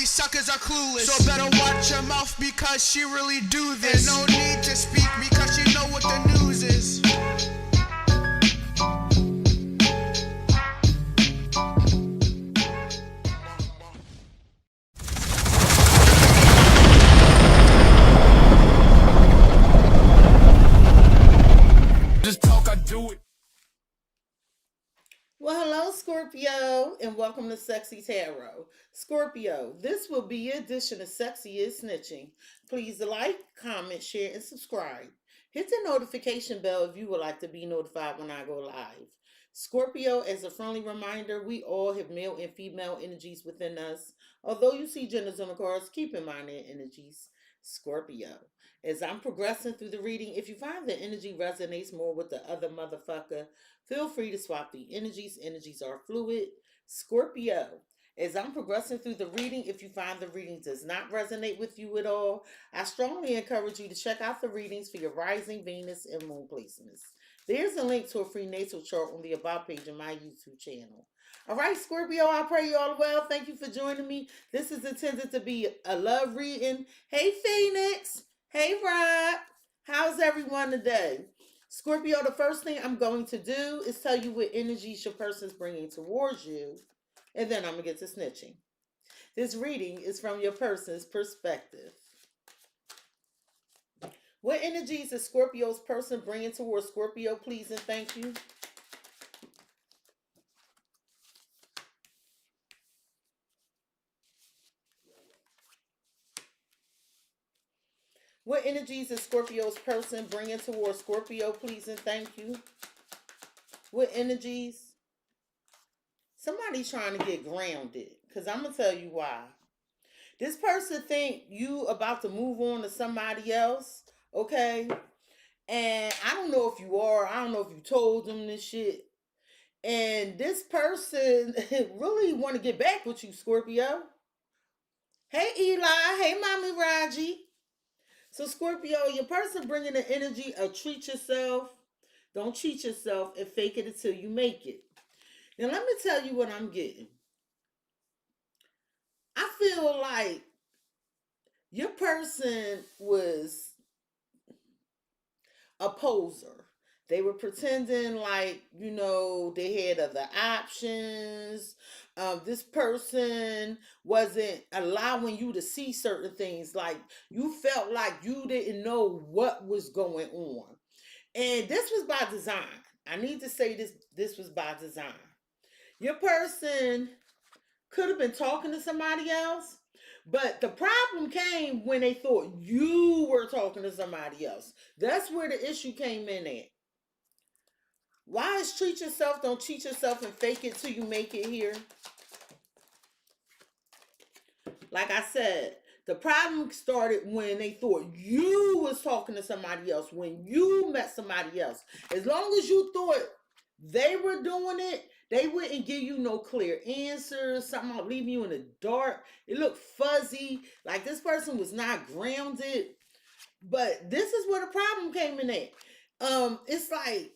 these suckers are clueless. So better watch your mouth because she really do this. And no need to speak because you know what the news is. Just talk, I do it. Well, hello, Scorpio, and welcome to CexxiTarot. Scorpio, this will be your edition of Sexy is Snitching. Please like, comment, share, and subscribe. Hit the notification bell if you would like to be notified when I go live. Scorpio, as a friendly reminder, we all have male and female energies within us. Although you see genders on the cards, keep in mind their energies. Scorpio, as I'm progressing through the reading, if you find the energy resonates more with the other motherfucker, feel free to swap the energies. Energies are fluid. Scorpio, as I'm progressing through the reading, if you find the reading does not resonate with you at all, I strongly encourage you to check out the readings for your rising Venus and moon placements. There's a link to a free natal chart on the About page of my YouTube channel. All right, Scorpio, I pray you all well. Thank you for joining me. This is intended to be a love reading. Hey, Phoenix. Hey, Rob. How's everyone today? Scorpio, the first thing I'm going to do is tell you what energies your person's bringing towards you, and then I'm going to get to snitching. This reading is from your person's perspective. What energies is Scorpio's person bringing towards Scorpio, please and thank you? What energies is Scorpio's person bringing towards Scorpio, please and thank you? What energies? Somebody's trying to get grounded, because I'm going to tell you why. This person think you about to move on to somebody else, okay? And I don't know if you are. I don't know if you told them this shit. And this person really want to get back with you, Scorpio. Hey, Eli. Hey, Mommy Raji. So, Scorpio, your person bringing the energy of treat yourself. Don't cheat yourself and fake it until you make it. Now, let me tell you what I'm getting. I feel like your person was a poser. They were pretending like, you know, they had other options. This person wasn't allowing you to see certain things. Like, you felt like you didn't know what was going on. And this was by design. I need to say this was by design. Your person could have been talking to somebody else, but the problem came when they thought you were talking to somebody else. That's where the issue came in at. Why is treat yourself, don't cheat yourself and fake it till you make it here? Like I said, the problem started when they thought you was talking to somebody else, when you met somebody else. As long as you thought they were doing it, they wouldn't give you no clear answers. Something will leave you in the dark. It looked fuzzy. Like this person was not grounded. But this is where the problem came in at. It's like,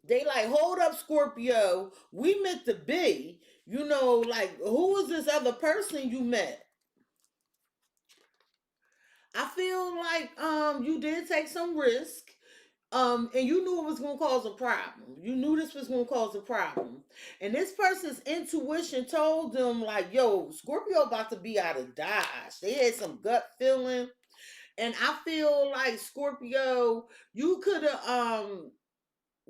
they like, hold up, Scorpio. We meant to be. You know, like, who was this other person you met? I feel like you did take some risk. And you knew it was gonna cause a problem. You knew this was gonna cause a problem. And this person's intuition told them, like, yo, Scorpio about to be out of Dodge. They had some gut feeling. And I feel like Scorpio, you could have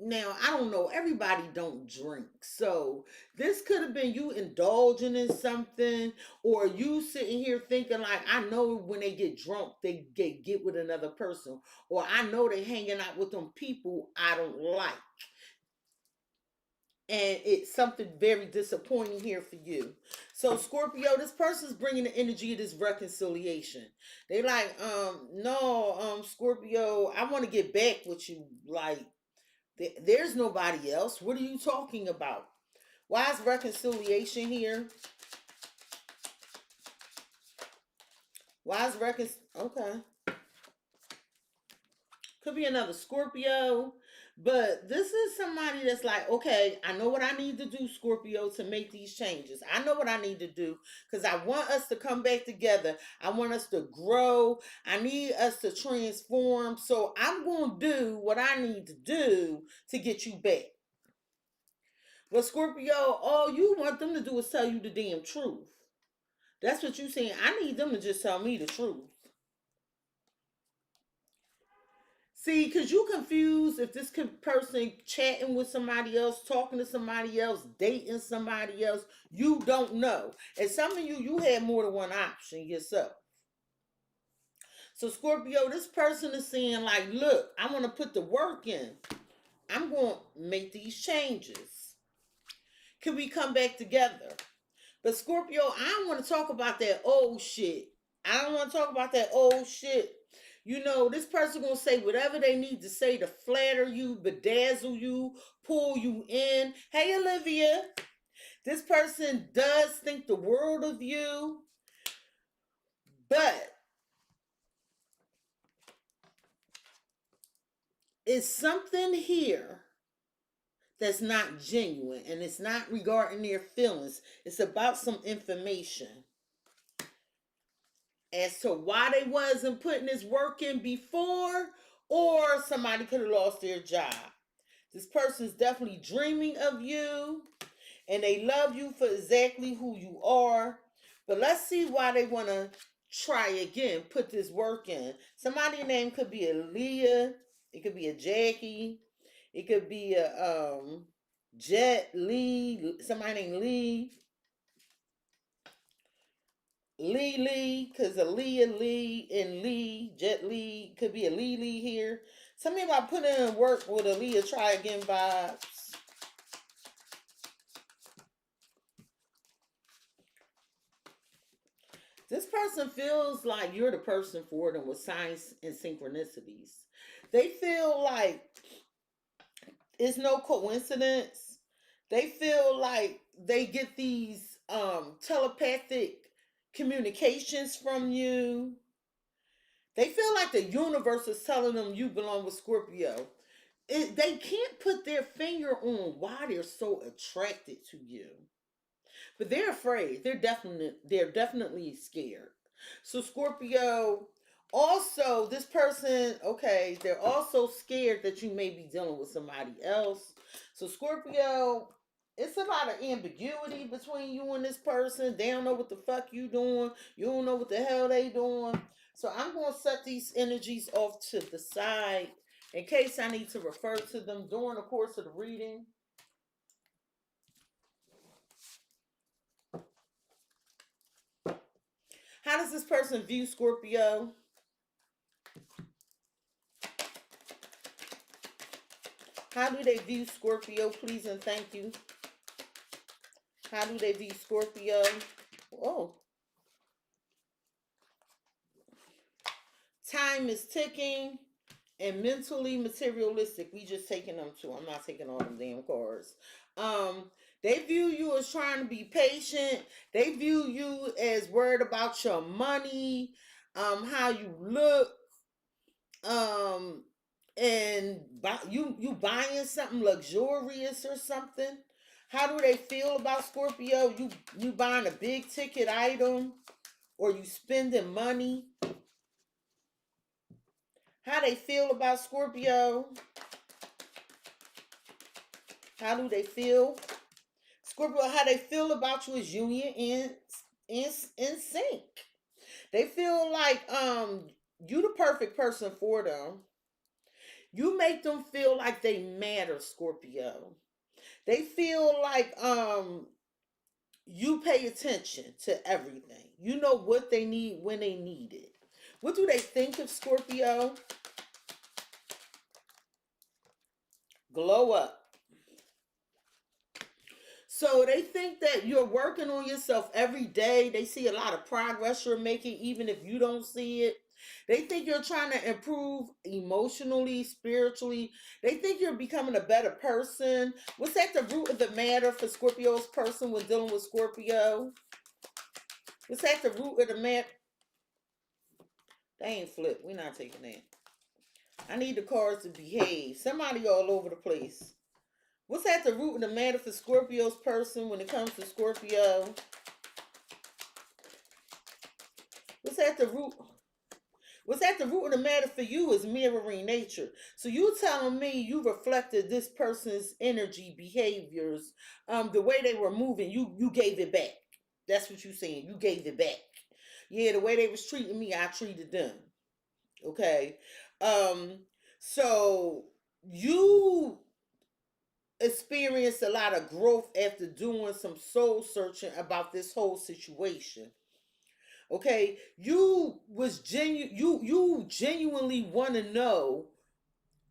now, I don't know, everybody don't drink. So this could have been you indulging in something, or you sitting here thinking like, I know when they get drunk, they get with another person, or I know they hanging out with them people I don't like. And it's something very disappointing here for you. So Scorpio, this person's bringing the energy of this reconciliation. They like, no, Scorpio, I want to get back with you. Like, there's nobody else. What are you talking about? Why is reconciliation here? Why is okay. Could be another Scorpio, But this is somebody that's like, okay, I know what I need to do, Scorpio, to make these changes. I know what I need to do because I want us to come back together. I want us to grow. I need us to transform. So I'm going to do what I need to do to get you back. But Scorpio, all you want them to do is tell you the damn truth. That's what you're saying. I need them to just tell me the truth. See, because you confused if this person chatting with somebody else, talking to somebody else, dating somebody else, you don't know. And some of you had more than one option yourself. So Scorpio, this person is saying like, look, I want to put the work in. I'm going to make these changes. Can we come back together? But Scorpio, I don't want to talk about that old shit. I don't want to talk about that old shit. You know, this person gonna say whatever they need to say to flatter you, bedazzle you, pull you in. Hey, Olivia, this person does think the world of you, but it's something here that's not genuine, and it's not regarding their feelings. It's about some information as to why they wasn't putting this work in before, or somebody could have lost their job. This person's definitely dreaming of you, and they love you for exactly who you are. But let's see why they want to try again, put this work in. Somebody's name could be a Leah, it could be a Jackie, it could be a Jet Lee, somebody named Lee, because a Leah Lee and Lee, Jet Lee, could be a Lee here. Tell me about putting in work with a Leah try again vibes. This person feels like you're the person for them with signs and synchronicities. They feel like it's no coincidence. They feel like they get these telepathic communications from you. They feel like the universe is telling them you belong with Scorpio. They can't put their finger on why they're so attracted to you. But they're afraid. They're definitely scared. So Scorpio, also this person, okay, they're also scared that you may be dealing with somebody else. So Scorpio, it's a lot of ambiguity between you and this person. They don't know what the fuck you doing. You don't know what the hell they doing. So I'm going to set these energies off to the side in case I need to refer to them during the course of the reading. How does this person view Scorpio? How do they view Scorpio? Please and thank you. How do they view Scorpio? Oh. Time is ticking and mentally materialistic. We just taking them two. I'm not taking all them damn cards. They view you as trying to be patient. They view you as worried about your money, how you look, and you buying something luxurious or something. How do they feel about Scorpio? You buying a big ticket item, or you spending money? How they feel about Scorpio? How do they feel? Scorpio, how they feel about you is union in sync. They feel like you the perfect person for them. You make them feel like they matter, Scorpio. They feel like you pay attention to everything. You know what they need when they need it. What do they think of Scorpio? Glow up. So they think that you're working on yourself every day. They see a lot of progress you're making, even if you don't see it. They think you're trying to improve emotionally, spiritually. They think you're becoming a better person. What's at the root of the matter for Scorpio's person when dealing with Scorpio? What's at the root of the matter? They ain't flipped. We're not taking that. I need the cards to behave. Somebody all over the place. What's at the root of the matter for Scorpio's person when it comes to Scorpio? What's at the root? What's at the root of the matter for you is mirroring nature. So you telling me you reflected this person's energy, behaviors, the way they were moving. You gave it back. That's what you saying. You gave it back. Yeah, the way they was treating me, I treated them. Okay. Um, so you experienced a lot of growth after doing some soul searching about this whole situation. Okay, you genuinely want to know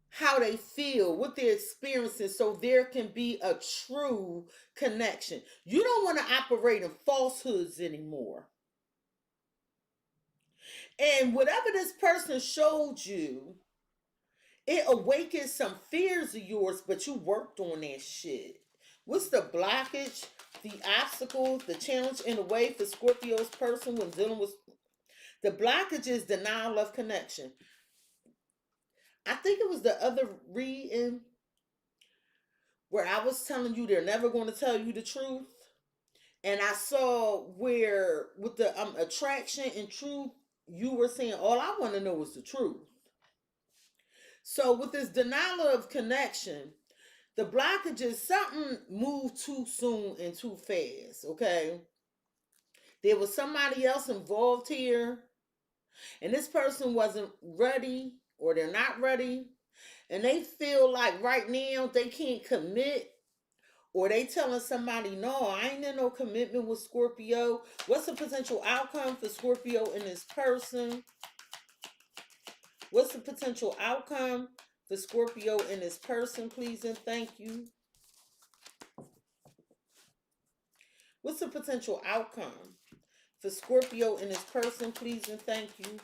how they feel, what they're experiencing, so there can be a true connection. You don't want to operate in falsehoods anymore. And whatever this person showed you, it awakened some fears of yours, but you worked on that shit. What's the blockage, the obstacle, the challenge in the way for Scorpio's person when dealing with the blockage is denial of connection? I think it was the other reading where I was telling you they're never going to tell you the truth. And I saw where with the attraction and truth, you were saying all I want to know is the truth. So with this denial of connection, the blockage is something moved too soon and too fast. Okay, there was somebody else involved here, and this person wasn't ready, or they're not ready, and they feel like right now they can't commit, or they telling somebody, no, I ain't in no commitment with Scorpio. What's the potential outcome for Scorpio and this person? What's the potential outcome for Scorpio and this person, please and thank you? What's the potential outcome for Scorpio and this person, please and thank you?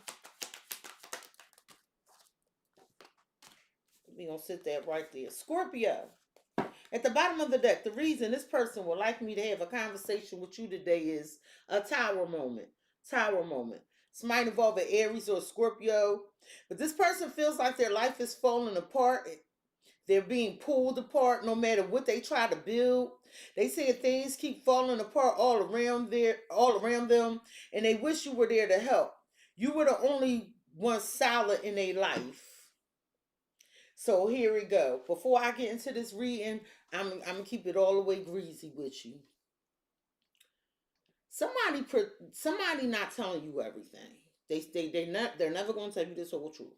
We're going to sit that right there. Scorpio. At the bottom of the deck, the reason this person would like me to have a conversation with you today is a tower moment. Tower moment. This might involve an Aries or a Scorpio, but this person feels like their life is falling apart. They're being pulled apart no matter what they try to build. They say things keep falling apart all around them, and they wish you were there to help. You were the only one solid in their life. So here we go. Before I get into this reading, I'm gonna keep it all the way greasy with you. Somebody not telling you everything. They're never gonna tell you this whole truth.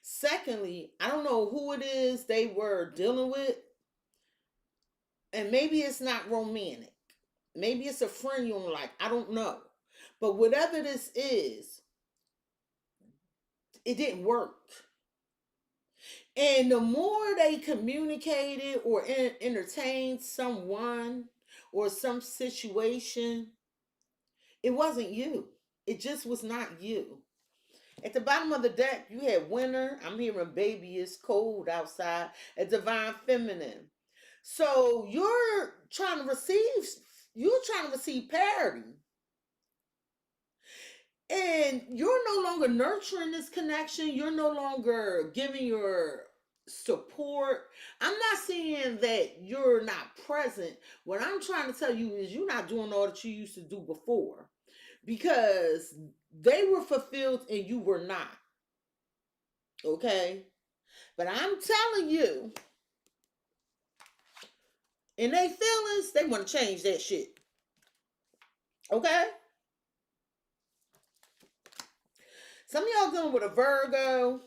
Secondly, I don't know who it is they were dealing with, and maybe it's not romantic. Maybe it's a friend you don't like. I don't know. But whatever this is, it didn't work. And the more they communicated or entertained someone or some situation, it wasn't you. It just was not you. At the bottom of the deck, you had winter. I'm hearing baby, it's cold outside. A divine feminine. So you're trying to receive parity. And you're no longer nurturing this connection. You're no longer giving your support. I'm not saying that you're not present. What I'm trying to tell you is you're not doing all that you used to do before, because they were fulfilled and you were not. Okay? But I'm telling you, in their feelings, they want to change that shit. Okay? Some of y'all dealing with a Virgo.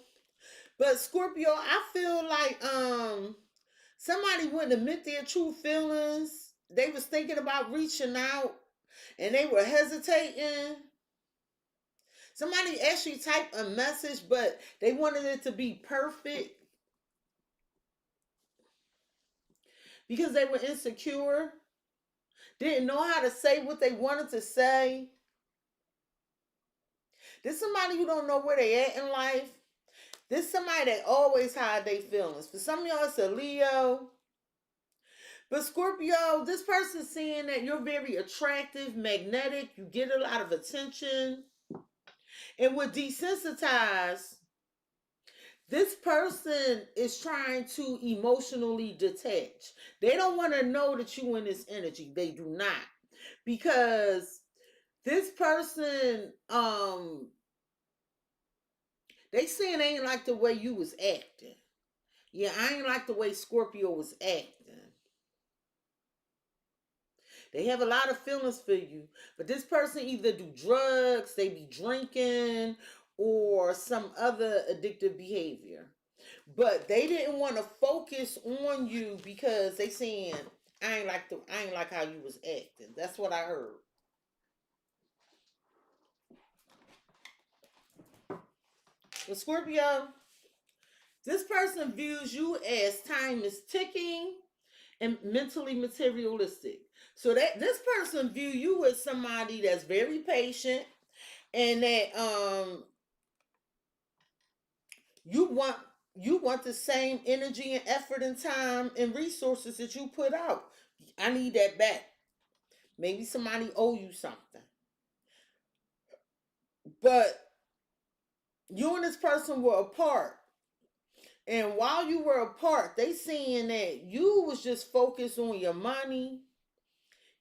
But Scorpio, I feel like somebody wouldn't admit their true feelings. They was thinking about reaching out and they were hesitating. Somebody actually typed a message, but they wanted it to be perfect because they were insecure. Didn't know how to say what they wanted to say. This somebody who don't know where they at in life. This somebody that always hide their feelings. For some of y'all, it's a Leo. But Scorpio, this person's saying that you're very attractive, magnetic. You get a lot of attention. And would desensitize This person is trying to emotionally detach. They don't want to know that you in this energy. They do not. Because this person, they saying they ain't like the way you was acting. Yeah, I ain't like the way Scorpio was acting. They have a lot of feelings for you, but this person either do drugs, they be drinking, or some other addictive behavior. But they didn't want to focus on you because they saying I ain't like how you was acting. That's what I heard. But Scorpio, this person views you as time is ticking and mentally materialistic. So that this person view you as somebody that's very patient and that you want you want the same energy and effort and time and resources that you put out. I need that back. Maybe somebody owe you something. But you and this person were apart. And while you were apart, they saying that you was just focused on your money,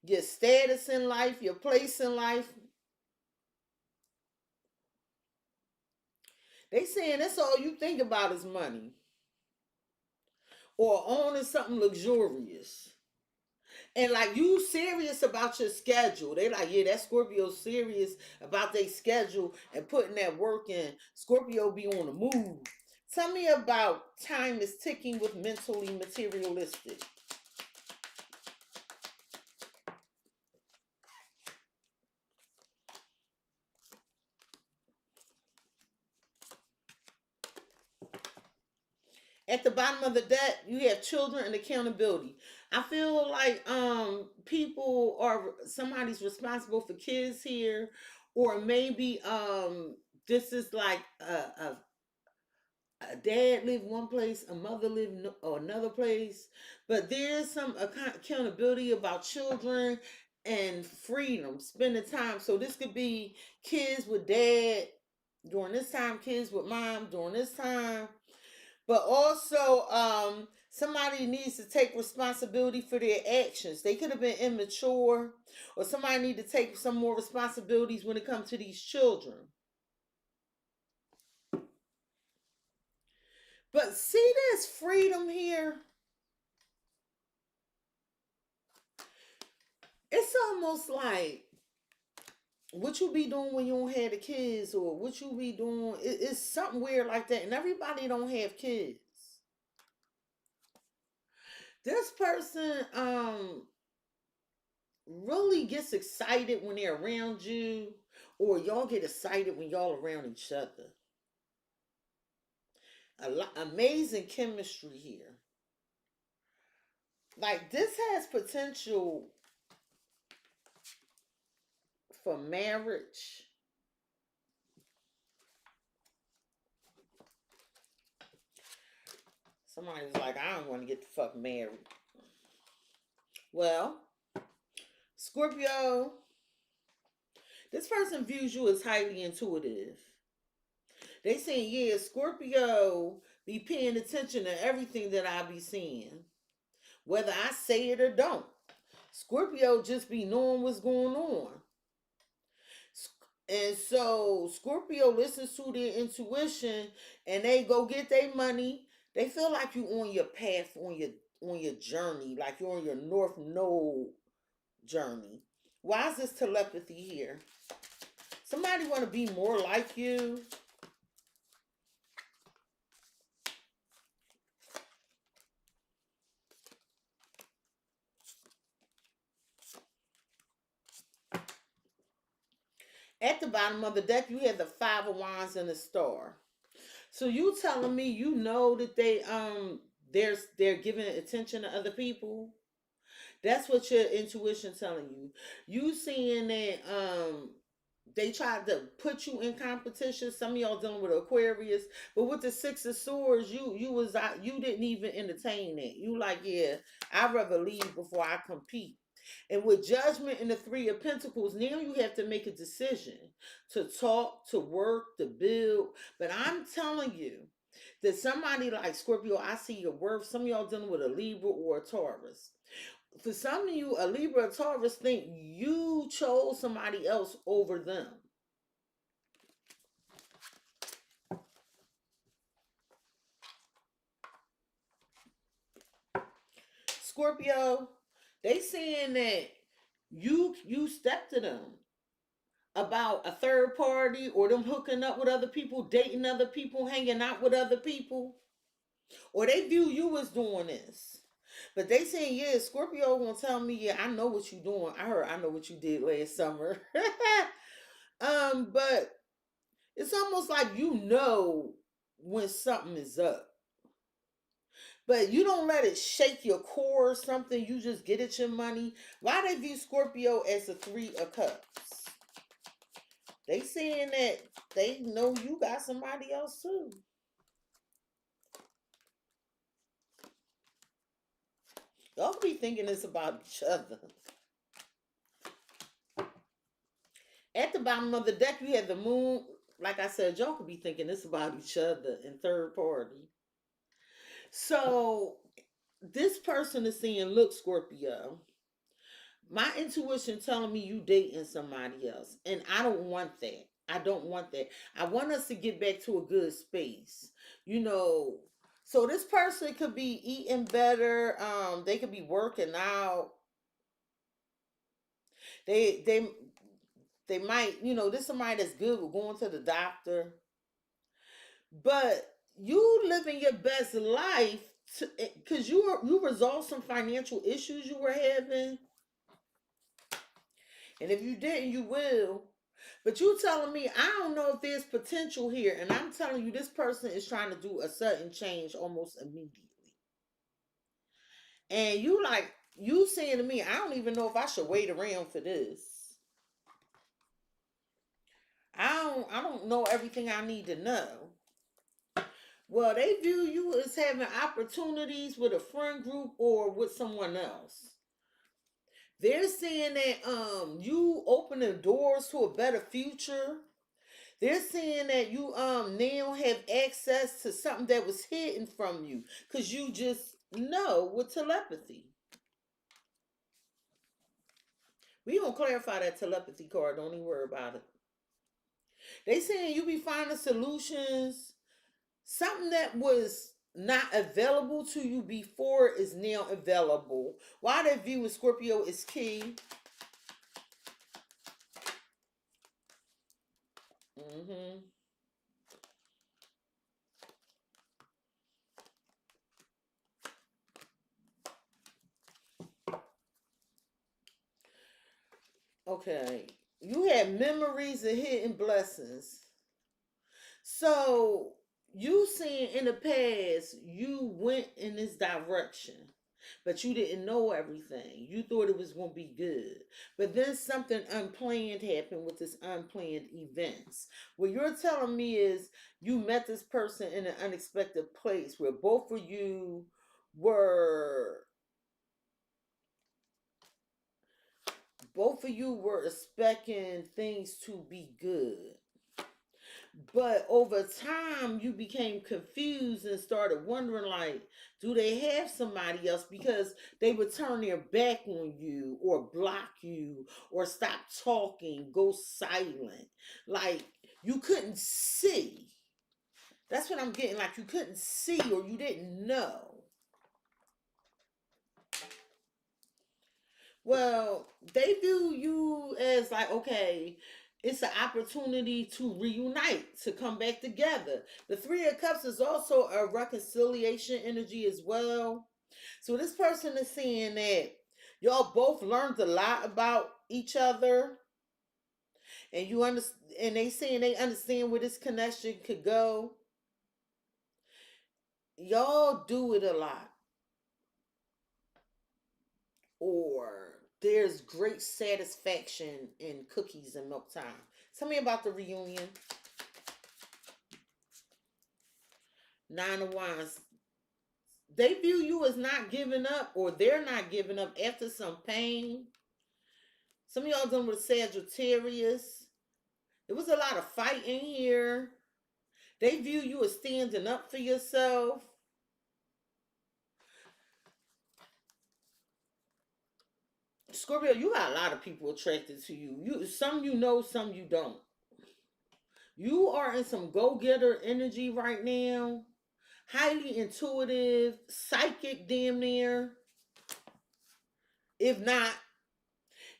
your status in life, your place in life. They saying that's all you think about is money or owning something luxurious. And like you serious about your schedule. They like, yeah, that Scorpio serious about their schedule and putting that work in. Scorpio be on the move. Tell me about time is ticking with mentally materialistic. At the bottom of the deck, you have children and accountability. I feel like people are somebody's responsible for kids here, or maybe this is like a dad live one place, a mother live or another place, but there's some accountability about children and freedom, spending time. So this could be kids with dad during this time, kids with mom during this time, but also somebody needs to take responsibility for their actions. They could have been immature, or somebody need to take some more responsibilities when it comes to these children. But see, there's freedom here. It's almost like what you be doing when you don't have the kids, or what you be doing. It's something weird like that, and everybody don't have kids. This person really gets excited when they're around you, or y'all get excited when y'all around each other. Amazing chemistry here. Like this has potential for marriage. Somebody was like, I don't want to get the fuck married. Well, Scorpio, this person views you as highly intuitive. They saying, yeah, Scorpio be paying attention to everything that I be seeing, whether I say it or don't. Scorpio just be knowing what's going on. And so Scorpio listens to their intuition and they go get their money. They feel like you on your path, on your journey, like you're on your North Node journey. Why is this telepathy here? Somebody want to be more like you. At the bottom of the deck, you have the Five of Wands and the Star. So you telling me you know that they're giving attention to other people? That's what your intuition telling you. You seeing that they tried to put you in competition. Some of y'all dealing with Aquarius, but with the Six of Swords, you didn't even entertain it. You like, yeah, I'd rather leave before I compete. And with Judgment and the Three of Pentacles, now you have to make a decision to talk, to work, to build. But I'm telling you, That somebody like Scorpio, I see your worth. Some of y'all dealing with a Libra or a Taurus. For some of you, a Libra or Taurus think you chose somebody else over them. Scorpio, they saying that you stepped to them about a third party or them hooking up with other people, dating other people, hanging out with other people, or they view you as doing this. But they saying, yeah, Scorpio gonna tell me, yeah, I know what you doing. I know what you did last summer. But it's almost like you know when something is up. But you don't let it shake your core or something. You just get at your money. Why they view Scorpio as a 3 of Cups? They saying that they know you got somebody else too. Y'all be thinking it's about each other. At the bottom of the deck, you have the moon. Like I said, y'all could be thinking it's about each other in third party. So this person is saying, look, Scorpio, my intuition telling me you dating somebody else. And I don't want that. I don't want that. I want us to get back to a good space. You know, so this person could be eating better. They could be working out. They might, you know, this is somebody that's good with going to the doctor. But you living your best life because you resolved some financial issues you were having. And if you didn't, you will. But you telling me, I don't know if there's potential here. And I'm telling you, this person is trying to do a sudden change almost immediately. And you saying to me, I don't even know if I should wait around for this. I don't know everything I need to know. Well, they view you as having opportunities with a friend group or with someone else. They're saying that you opening doors to a better future. They're saying that you now have access to something that was hidden from you because you just know with telepathy. We gonna clarify that telepathy card. Don't even worry about it. They saying you be finding solutions. Something that was not available to you before is now available. Why that view with Scorpio is key. Mm-hmm. Okay. You had memories of hidden blessings. So you seen in the past you went in this direction, but you didn't know everything. You thought it was gonna be good. But then something unplanned happened with this unplanned events. What you're telling me is you met this person in an unexpected place where both of you were expecting things to be good. But over time, you became confused and started wondering, like, do they have somebody else? Because they would turn their back on you or block you or stop talking, go silent. Like, you couldn't see. That's what I'm getting. Like, you couldn't see or you didn't know. Well, they view you as like, okay, it's an opportunity to reunite, to come back together. The 3 of Cups is also a reconciliation energy as well. So this person is saying that y'all both learned a lot about each other, and you understand. And they saying they understand where this connection could go. Y'all do it a lot, or there's great satisfaction in cookies and milk time. Tell me about the reunion. 9 of Wands. They view you as not giving up, or they're not giving up after some pain. Some of y'all done with Sagittarius. There was a lot of fighting here. They view you as standing up for yourself. Scorpio, you got a lot of people attracted to you. Some you know, some you don't. You are in some go-getter energy right now. Highly intuitive, psychic damn near. If not,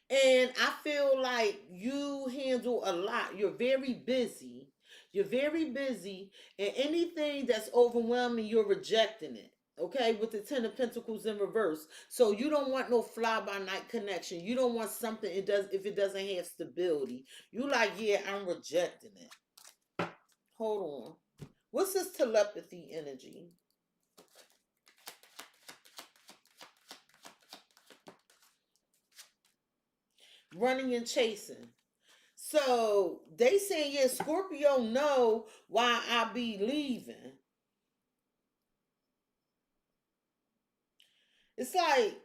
and I feel like you handle a lot. You're very busy. You're very busy, and anything that's overwhelming, you're rejecting it. Okay, with the Ten of Pentacles in reverse. So you don't want no fly by night connection. You don't want something it does if it doesn't have stability. You like, yeah, I'm rejecting it. Hold on. What's this telepathy energy? Running and chasing. So they saying, yeah, Scorpio know why I be leaving. It's like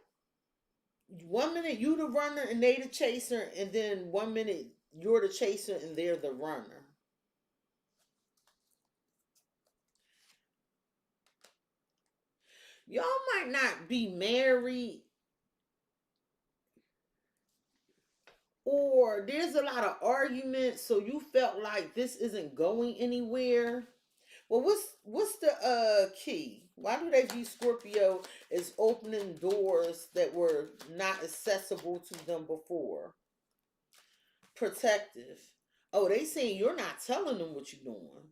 1 minute you the runner and they the chaser, and then 1 minute you're the chaser and they're the runner. Y'all might not be married, or there's a lot of arguments, so you felt like this isn't going anywhere. Well, what's the key? Why do they view Scorpio as opening doors that were not accessible to them before? Protective. Oh, they saying you're not telling them what you're doing.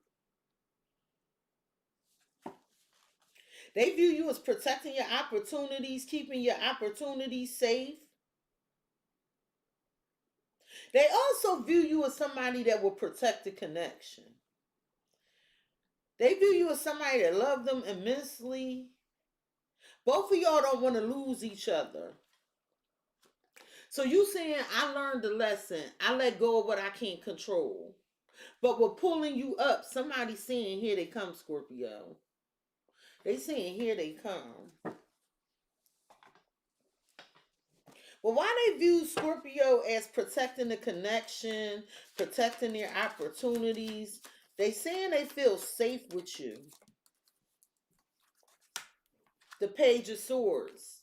They view you as protecting your opportunities, keeping your opportunities safe. They also view you as somebody that will protect the connection. They view you as somebody that love them immensely. Both of y'all don't want to lose each other. So you saying, I learned the lesson. I let go of what I can't control. But we're pulling you up. Somebody saying, here they come, Scorpio. They saying, here they come. Well, why they view Scorpio as protecting the connection, protecting their opportunities? They saying they feel safe with you. The Page of Swords.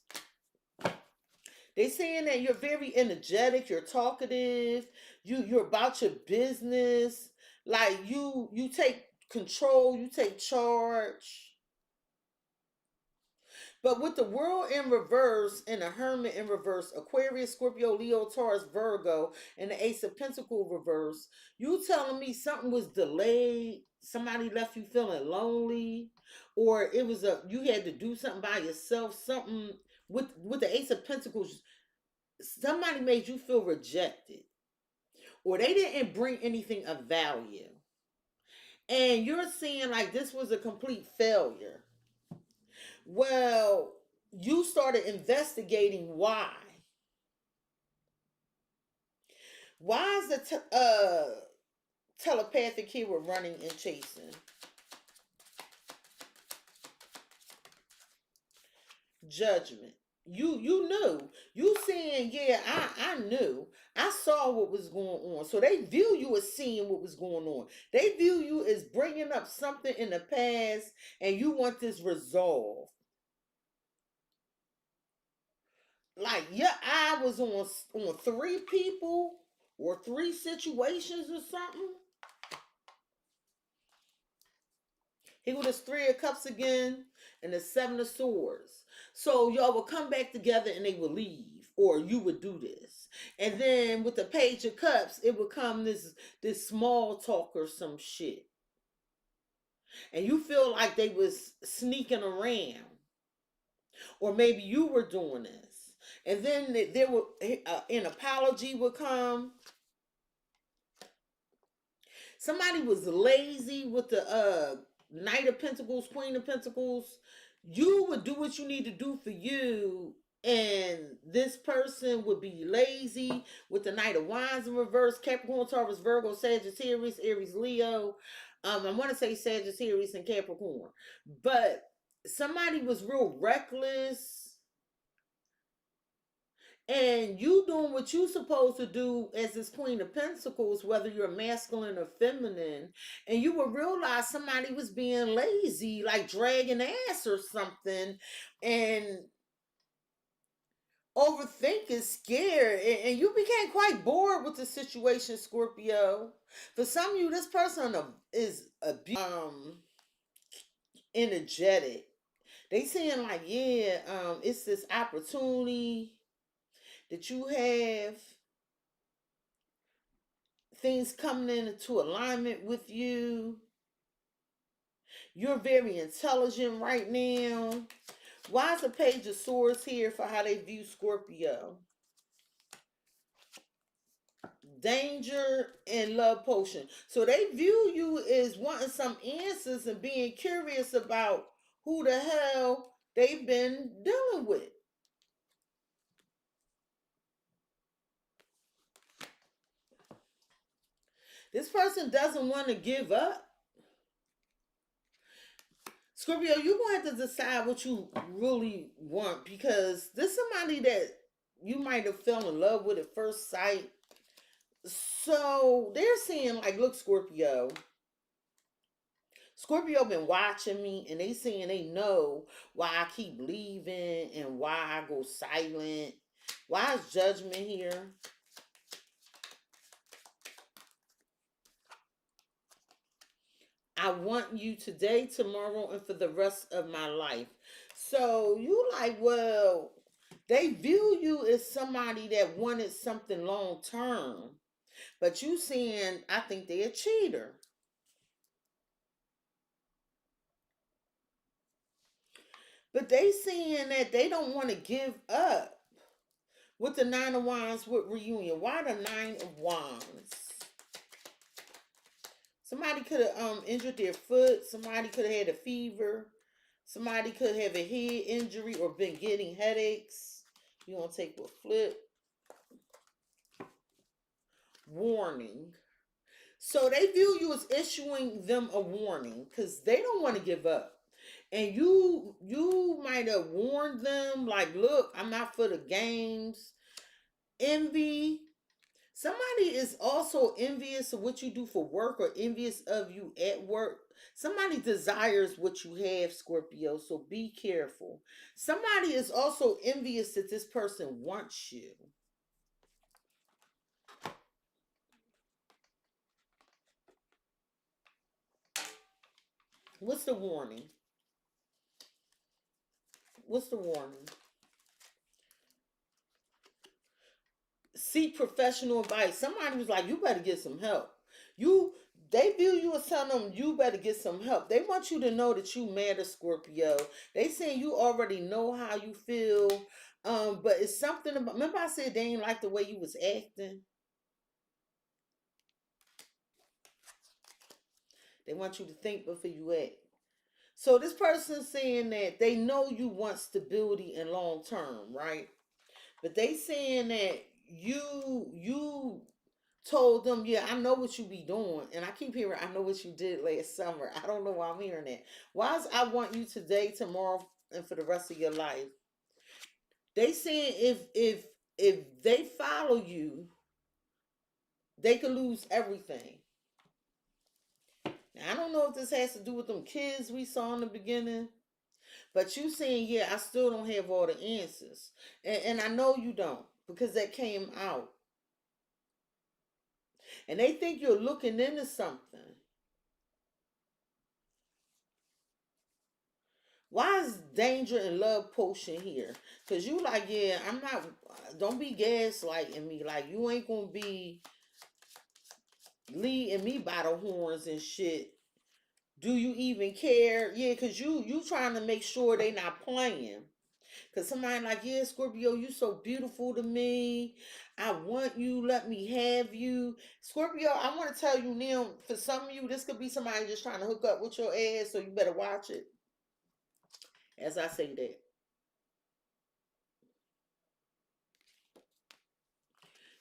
They saying that you're very energetic, you're talkative, you're about your business. Like you take control, you take charge. But with the World in reverse and the Hermit in reverse, Aquarius, Scorpio, Leo, Taurus, Virgo, and the Ace of Pentacles reverse, you telling me something was delayed, somebody left you feeling lonely, or it was you had to do something by yourself, something with the Ace of Pentacles, somebody made you feel rejected, or they didn't bring anything of value. And you're seeing like this was a complete failure. Well, you started investigating why. Why is the telepathic here with running and chasing? Judgment. You knew. You saying, yeah, I knew. I saw what was going on. So they view you as seeing what was going on. They view you as bringing up something in the past and you want this resolved. Like your eye was on 3 people or 3 situations or something. He with his 3 of Cups again and the 7 of Swords. So y'all would come back together and they would leave, or you would do this. And then with the Page of Cups, it would come this small talk or some shit. And you feel like they was sneaking around, or maybe you were doing this. And then there would an apology would come. Somebody was lazy with the Knight of Pentacles, Queen of Pentacles. You would do what you need to do for you, and this person would be lazy with the Knight of Wands in reverse, Capricorn, Taurus, Virgo, Sagittarius, Aries, Leo. I want to say Sagittarius and Capricorn. But somebody was real reckless. And you doing what you supposed to do as this Queen of Pentacles, whether you're masculine or feminine, and you will realize somebody was being lazy, like dragging ass or something, and overthinking, scared, and you became quite bored with the situation, Scorpio. For some of you, this person is energetic. They saying like, yeah, it's this opportunity that you have, things coming into alignment with you. You're very intelligent right now. Why is the Page of Swords here for how they view Scorpio? Danger and love potion. So they view you as wanting some answers and being curious about who the hell they've been dealing with. This person doesn't want to give up. Scorpio, you're going to have to decide what you really want, because this is somebody that you might have fell in love with at first sight. So they're saying like, look, Scorpio been watching me, and they saying they know why I keep leaving and why I go silent. Why is Judgment here? I want you today, tomorrow, and for the rest of my life. So you like, well, they view you as somebody that wanted something long term, but you saying, I think they're a cheater. But they saying that they don't want to give up. With the Nine of Wands with reunion. Why the Nine of Wands? Somebody could have injured their foot. Somebody could have had a fever. Somebody could have a head injury or been getting headaches. You want to take a flip. Warning. So they view you as issuing them a warning because they don't want to give up. And you might have warned them like, look, I'm not for the games. Envy. Somebody is also envious of what you do for work or envious of you at work. Somebody desires what you have, Scorpio, so be careful. Somebody is also envious that this person wants you. What's the warning? What's the warning? Seek professional advice. Somebody was like, you better get some help. They view you as telling them you better get some help. They want you to know that you matter, Scorpio. They saying you already know how you feel. But it's something about, remember I said they ain't like the way you was acting? They want you to think before you act. So this person's saying that they know you want stability and long term, right? But they saying that you told them, yeah, I know what you be doing. And I keep hearing, I know what you did last summer. I don't know why I'm hearing that. Why is I want you today, tomorrow, and for the rest of your life? They saying if they follow you, they could lose everything. Now, I don't know if this has to do with them kids we saw in the beginning, but you saying, yeah, I still don't have all the answers. And I know you don't, because that came out. And they think you're looking into something. Why is danger and love potion here? Because you like, yeah, I'm not, don't be gaslighting me. Like, you ain't going to be leading me by the horns and shit. Do you even care? Yeah, because you trying to make sure they not playing. Because somebody like, yeah, Scorpio, you so beautiful to me. I want you. Let me have you. Scorpio, I want to tell you now, for some of you, this could be somebody just trying to hook up with your ass, so you better watch it. As I say that.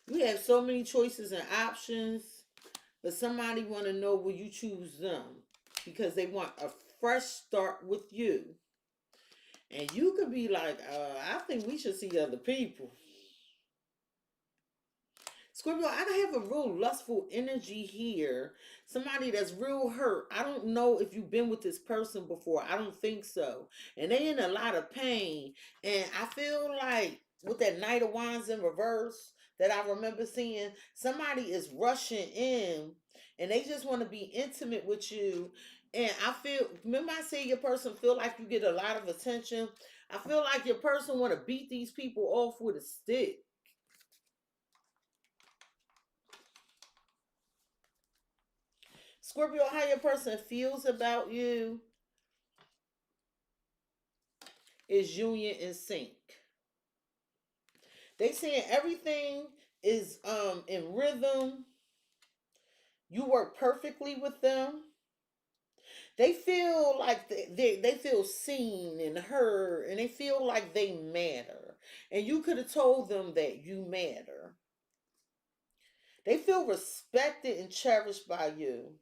You have so many choices and options, but somebody want to know will you choose them because they want a fresh start with you. And you could be like, I think we should see other people. Scorpio, I have a real lustful energy here. Somebody that's real hurt. I don't know if you've been with this person before. I don't think so. And they in a lot of pain. And I feel like with that Knight of Wands in reverse that I remember seeing, somebody is rushing in and they just want to be intimate with you. And I feel, remember I said your person feel like you get a lot of attention. I feel like your person want to beat these people off with a stick. Scorpio, how your person feels about you is union and sync. They saying everything is in rhythm. You work perfectly with them. They feel like they feel seen and heard, and they feel like they matter. And you could have told them that you matter. They feel respected and cherished by you.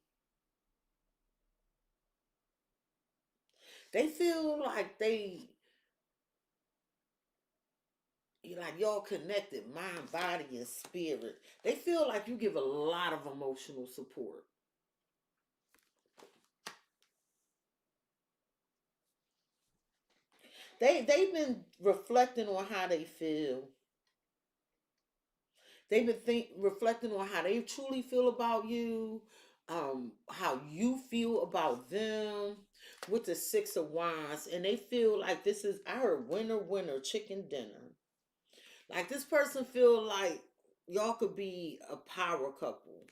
They feel like y'all connected, mind, body, and spirit. They feel like you give a lot of emotional support. They've been reflecting on how they feel. They've been reflecting on how they truly feel about you, how you feel about them with the Six of Wands, and they feel like this is, I heard winner winner chicken dinner. Like this person feel like y'all could be a power couple,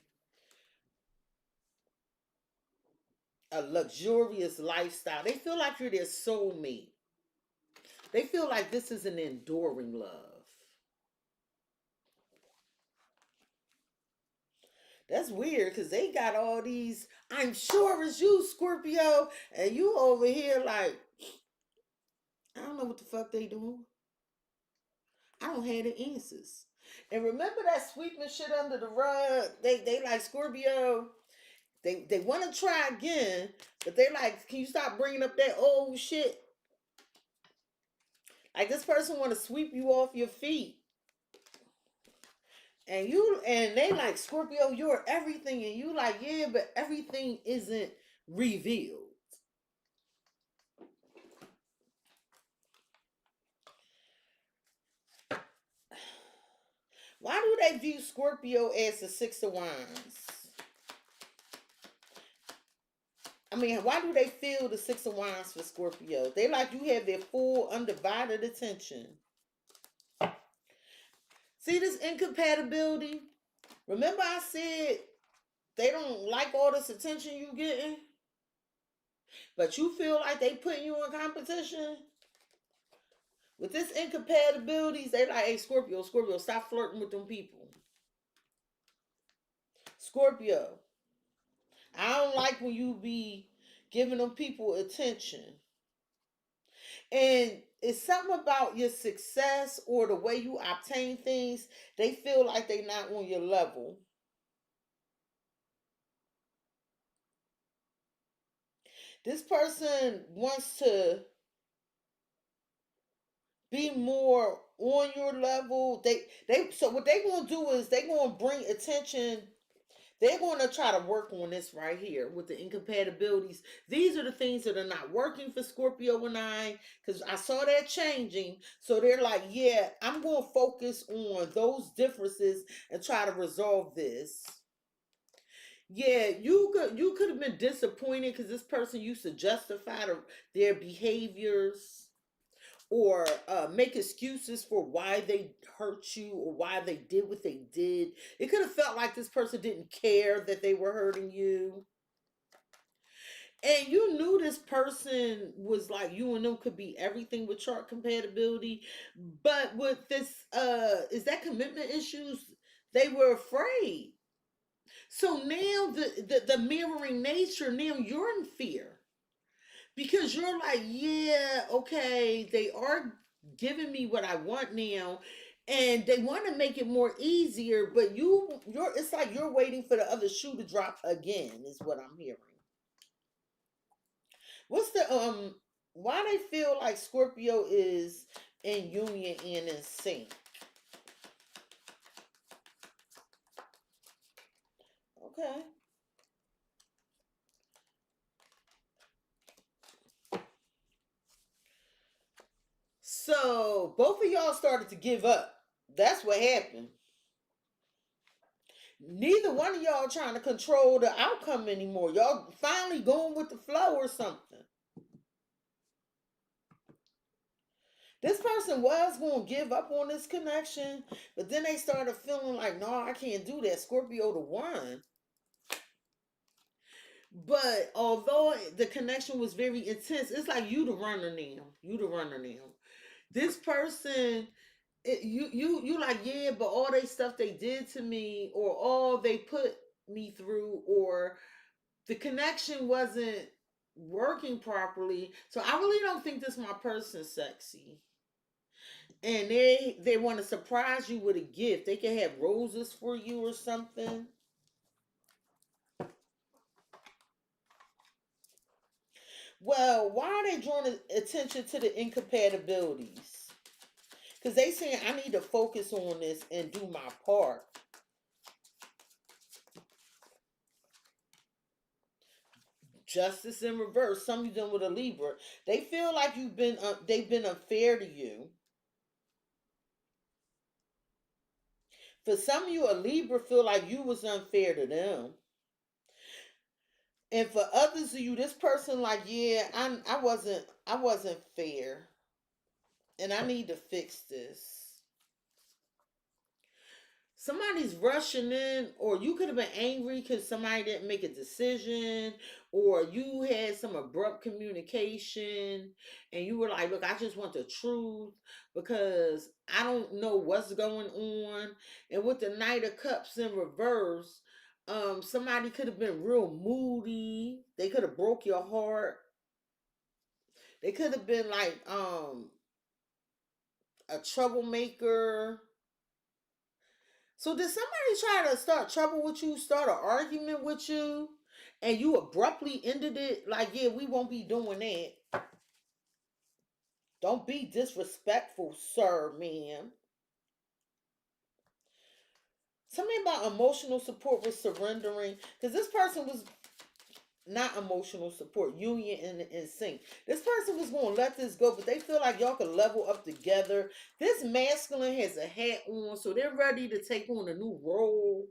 a luxurious lifestyle. They feel like you're their soulmate. They feel like this is an enduring love. That's weird because they got all these, I'm sure it's you, Scorpio, and you over here like, I don't know what the fuck they doing. I don't have the answers. And remember that sweeping shit under the rug? They like Scorpio. They want to try again, but they like, can you stop bringing up that old shit? Like this person want to sweep you off your feet. And they like, Scorpio, you're everything, and you like, yeah, but everything isn't revealed. Why do they view Scorpio as the Six of Wands? I mean, why do they feel the Six of Wands for Scorpio? They like you have their full undivided attention. See this incompatibility? Remember I said they don't like all this attention you getting? But you feel like they putting you in competition? With this incompatibilities, they like, hey, Scorpio, stop flirting with them people. Scorpio, I don't like when you be giving them people attention. And it's something about your success or the way you obtain things, they feel like they're not on your level. This person wants to be more on your level. They so what they gonna do is they gonna bring attention. They're going to try to work on this right here with the incompatibilities. These are the things that are not working for Scorpio and I, because I saw that changing. So they're like, yeah, I'm going to focus on those differences and try to resolve this. Yeah, you could have been disappointed because this person used to justify their behaviors or make excuses for why they hurt you or why they did what they did. It could have felt like this person didn't care that they were hurting you. And you knew this person was like, you and them could be everything with chart compatibility. But with this, is that commitment issues? They were afraid. So now the mirroring nature, now you're in fear. Because you're like, yeah, okay, they are giving me what I want now, and they want to make it more easier, but you're it's like you're waiting for the other shoe to drop again, is what I'm hearing. What's the why they feel like Scorpio is in union and in sync? Okay. So both of y'all started to give up. That's what happened. Neither one of y'all trying to control the outcome anymore. Y'all finally going with the flow or something. This person was going to give up on this connection, but then they started feeling like, no, I can't do that. Scorpio the one. But although the connection was very intense, it's like you the runner now. You the runner now. This person, you like, yeah, but all they stuff they did to me, or all they put me through, or the connection wasn't working properly. So I really don't think this my person sexy. And they want to surprise you with a gift. They can have roses for you or something. Well, why are they drawing attention to the incompatibilities? Because they saying I need to focus on this and do my part. Justice in reverse. Some of them with a Libra. They feel like they've been unfair to you. For some of you, a Libra feel like you was unfair to them. And for others of you, this person like, yeah, I wasn't fair. And I need to fix this. Somebody's rushing in, or you could have been angry because somebody didn't make a decision, or you had some abrupt communication and you were like, look, I just want the truth because I don't know what's going on. And with the Knight of Cups in reverse, somebody could have been real moody. They could have broke your heart. They could have been like a troublemaker. So did somebody try to start trouble with you, start an argument with you, and you abruptly ended it like, yeah, we won't be doing that. Don't be disrespectful, sir, ma'am. Something about emotional support was surrendering, because this person was not emotional support, union and sync. This person was going to let this go, but they feel like y'all could level up together. This masculine has a hat on, so they're ready to take on a new role.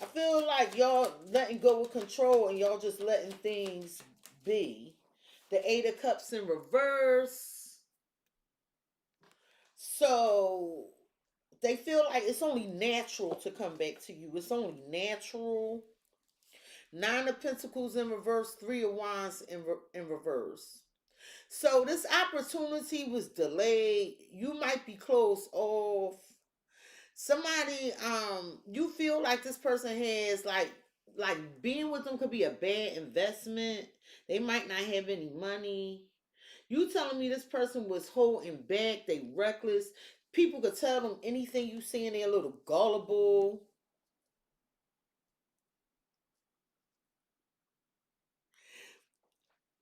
I feel like y'all letting go of control and y'all just letting things be. The Eight of Cups in reverse. So they feel like it's only natural to come back to you. It's only natural. Nine of Pentacles in reverse. Three of Wands in reverse. So this opportunity was delayed. You might be close off. Somebody, you feel like this person has like being with them could be a bad investment. They might not have any money. You telling me this person was holding back, they reckless. People could tell them anything you see and they're a little gullible.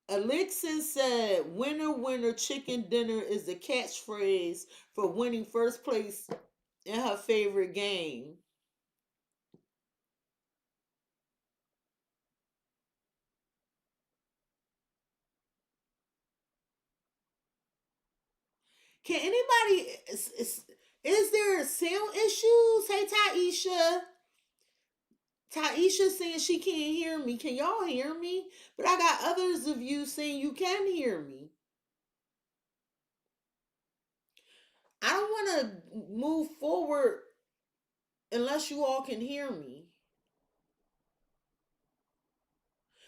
Alexis said, winner, winner, chicken dinner is the catchphrase for winning first place in her favorite game. Can anybody, is there sound issues? Hey, Taisha. Taisha saying she can't hear me. Can y'all hear me? But I got others of you saying you can hear me. I don't want to move forward unless you all can hear me.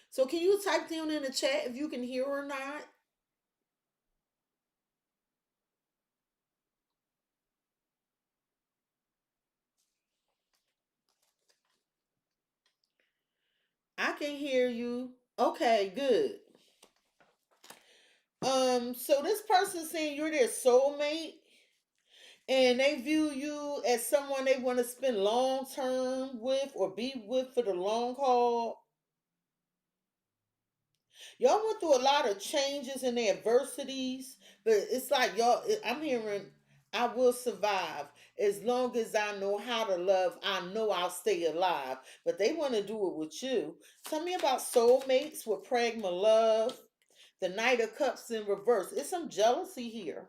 So can you type down in the chat if you can hear or not? I can hear you. Okay, good. So this person saying you're their soulmate and they view you as someone they want to spend long term with or be with for the long haul. Y'all went through a lot of changes and adversities, but it's like y'all, I'm hearing I will survive. As long as I know how to love, I know I'll stay alive. But they want to do it with you. Tell me about soulmates with pragma love. The Knight of Cups in reverse. It's some jealousy here.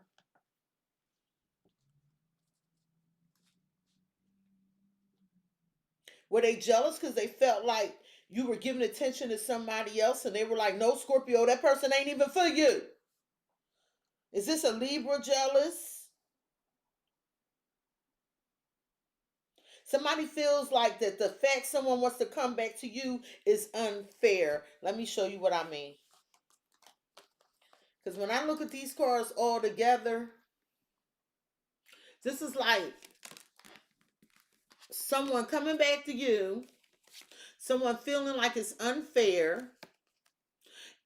Were they jealous because they felt like you were giving attention to somebody else and they were like, no, Scorpio, that person ain't even for you? Is this a Libra jealous? Somebody feels like that the fact someone wants to come back to you is unfair. Let me show you what I mean. Because when I look at these cards all together, this is like someone coming back to you, someone feeling like it's unfair,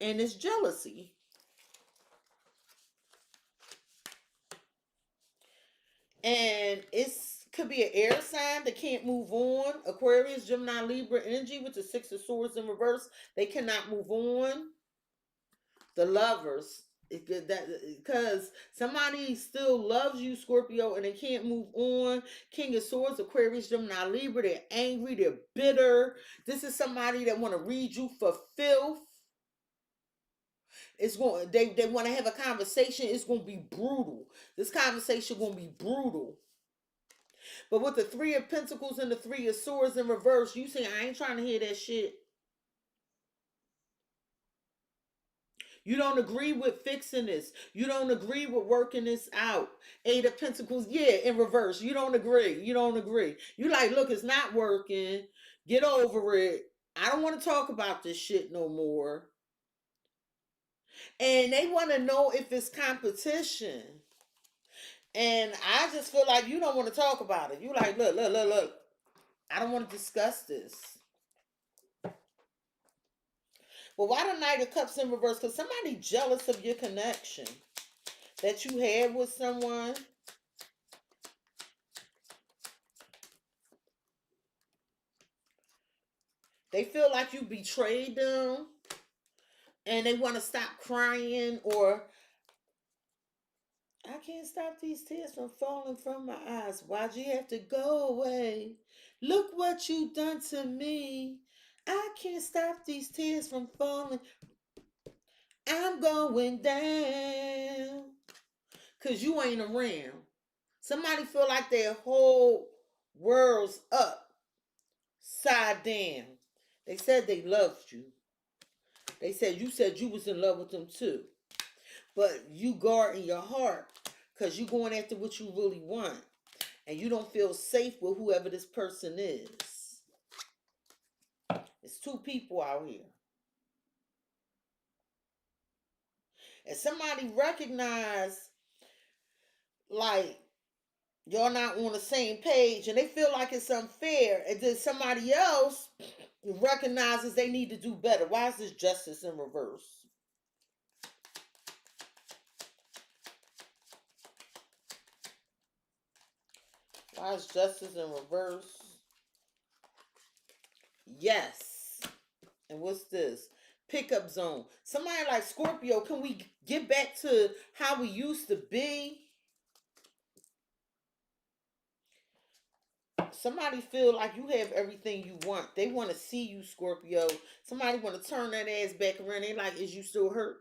and it's jealousy. And it's could be an air sign that can't move on. Aquarius, Gemini, Libra energy with the Six of Swords in reverse. They cannot move on. The lovers. Because somebody still loves you, Scorpio, and they can't move on. King of Swords, Aquarius, Gemini, Libra. They're angry. They're bitter. This is somebody that want to read you for filth. It's going. They want to have a conversation. It's going to be brutal. This conversation going to be brutal. But with the Three of Pentacles and the Three of Swords in reverse, you saying, I ain't trying to hear that shit. You don't agree with fixing this. You don't agree with working this out. Eight of Pentacles, yeah, in reverse. You don't agree. You don't agree. You like, look, it's not working. Get over it. I don't want to talk about this shit no more. And they want to know if it's competition. And I just feel like you don't want to talk about it. You like, look. I don't want to discuss this. But why the Knight of Cups in reverse? Because somebody jealous of your connection that you had with someone. They feel like you betrayed them and they want to stop crying, or I can't stop these tears from falling from my eyes. Why'd you have to go away? Look what you done to me. I can't stop these tears from falling. I'm going down. Because you ain't around. Somebody feel like their whole world's upside down. They said they loved you. They said you was in love with them too. But you guard in your heart because you going after what you really want. And you don't feel safe with whoever this person is. It's two people out here. And somebody recognize like y'all not on the same page and they feel like it's unfair. And then somebody else recognizes they need to do better. Why is this justice in reverse? Why is justice in reverse? Yes. And what's this? Pickup zone. Somebody like Scorpio, can we get back to how we used to be? Somebody feel like you have everything you want. They want to see you, Scorpio. Somebody want to turn that ass back around. They like, is you still hurt?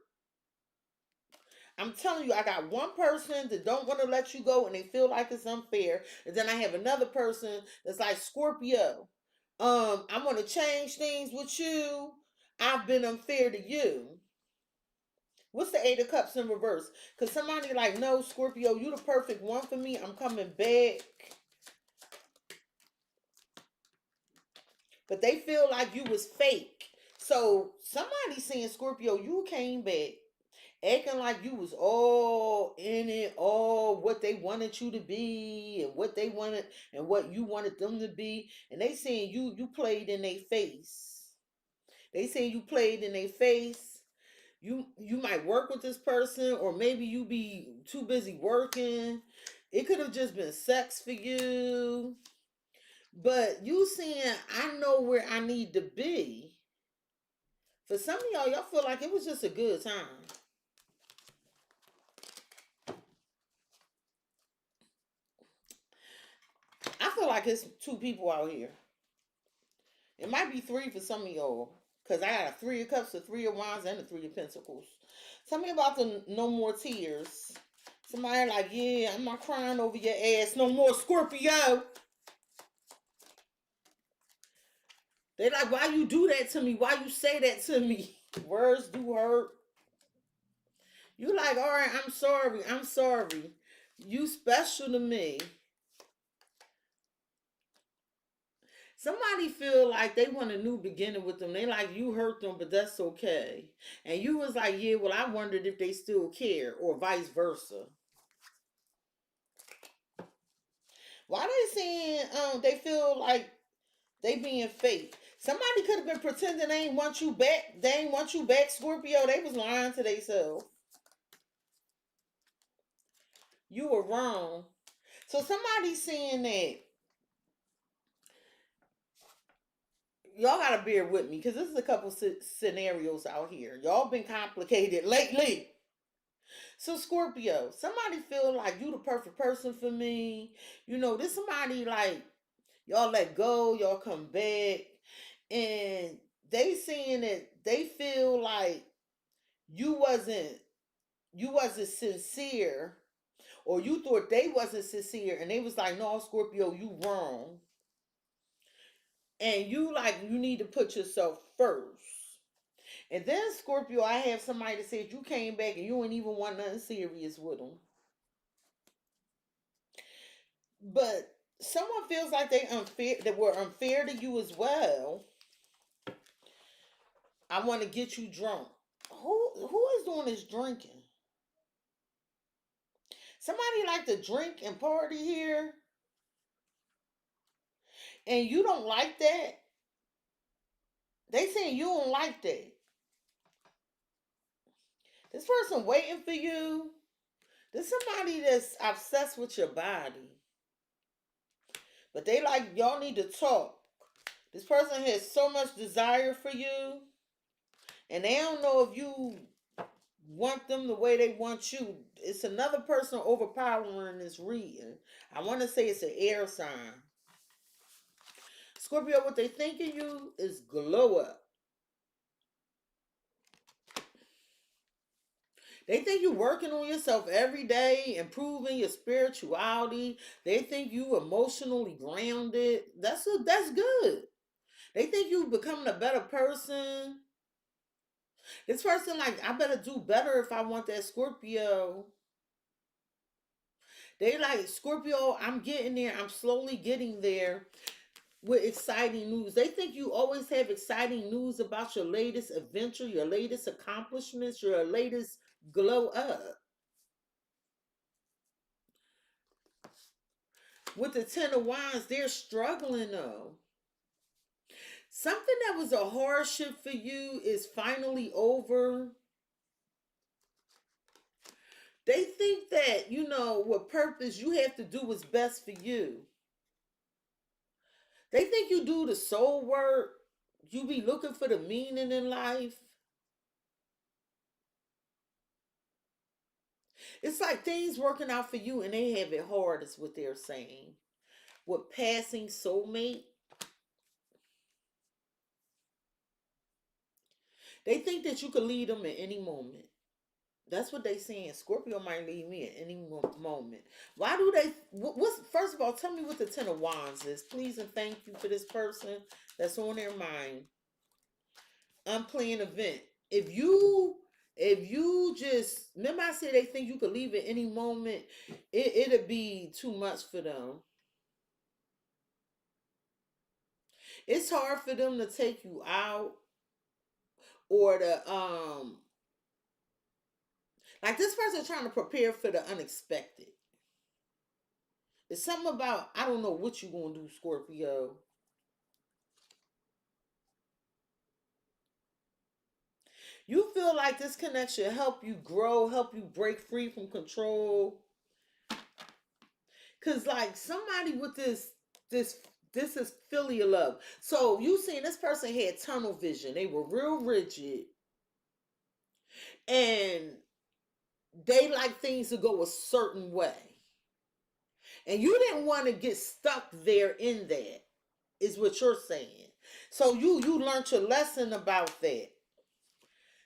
I'm telling you, I got one person that don't want to let you go and they feel like it's unfair. And then I have another person that's like, Scorpio, I want to change things with you. I've been unfair to you. What's the Eight of Cups in reverse? Because somebody like, no, Scorpio, you the perfect one for me. I'm coming back. But they feel like you was fake. So somebody saying, Scorpio, you came back acting like you was all in it, all what they wanted you to be and what they wanted and what you wanted them to be. And they saying you played in their face. They saying you played in their face. You might work with this person, or maybe you be too busy working. It could have just been sex for you. But you saying, I know where I need to be. For some of y'all feel like it was just a good time. I feel like it's two people out here. It might be three for some of y'all. Because I got a three of cups, a three of wands, and a three of pentacles. Tell me about the no more tears. Somebody like, yeah, I'm not crying over your ass no more, Scorpio. They like, why you do that to me? Why you say that to me? Words do hurt. You like, all right, I'm sorry. I'm sorry. You special to me. Somebody feel like they want a new beginning with them. They like, you hurt them, but that's okay. And you was like, yeah, well, I wondered if they still care, or vice versa. Why they saying they feel like they being fake? Somebody could have been pretending they ain't want you back. They ain't want you back, Scorpio. They was lying to themselves. You were wrong. So somebody saying that, y'all gotta bear with me because this is a couple scenarios out here. Y'all been complicated lately. So Scorpio, somebody feel like you the perfect person for me. You know, this somebody like y'all let go, y'all come back, and they saying that they feel like you wasn't sincere, or you thought they wasn't sincere, and they was like, no, Scorpio, you wrong. And you like you need to put yourself first. And then Scorpio, I have somebody that said you came back and you ain't even want nothing serious with them. But someone feels like they were unfair to you as well. I want to get you drunk. Who is doing this drinking? Somebody like to drink and party here, and you don't like that. They saying you don't like that. This person waiting for you. There's somebody that's obsessed with your body. But they like, y'all need to talk. This person has so much desire for you. And they don't know if you want them the way they want you. It's another person overpowering this reading. I want to say it's an air sign. Scorpio, what they think of you is glow up. They think you working on yourself every day, improving your spirituality. They think you emotionally grounded. That's good. They think you becoming a better person. This person like, I better do better if I want that Scorpio. They like, Scorpio, I'm getting there. I'm slowly getting there with exciting news. They think you always have exciting news about your latest adventure, your latest accomplishments, your latest glow up. With the Ten of Wands, they're struggling though. Something that was a hardship for you is finally over. They think that, with purpose, you have to do what's best for you. They think you do the soul work. You be looking for the meaning in life. It's like things working out for you and they have it hard, is what they're saying. With passing soulmate. They think that you could lead them at any moment. That's what they saying. Scorpio might leave me at any moment. Why do they? What's first of all? Tell me what the Ten of Wands is, please, and thank you for this person that's on their mind. Unplanned event. If you just remember, I said they think you could leave at any moment. It'll be too much for them. It's hard for them to take you out or to like this person trying to prepare for the unexpected. It's something about, I don't know what you gonna do, Scorpio. You feel like this connection help you grow, help you break free from control. Cause like somebody with this is filial love. So you seen this person had tunnel vision. They were real rigid. And they like things to go a certain way. And you didn't want to get stuck there in that, is what you're saying. So you learned your lesson about that.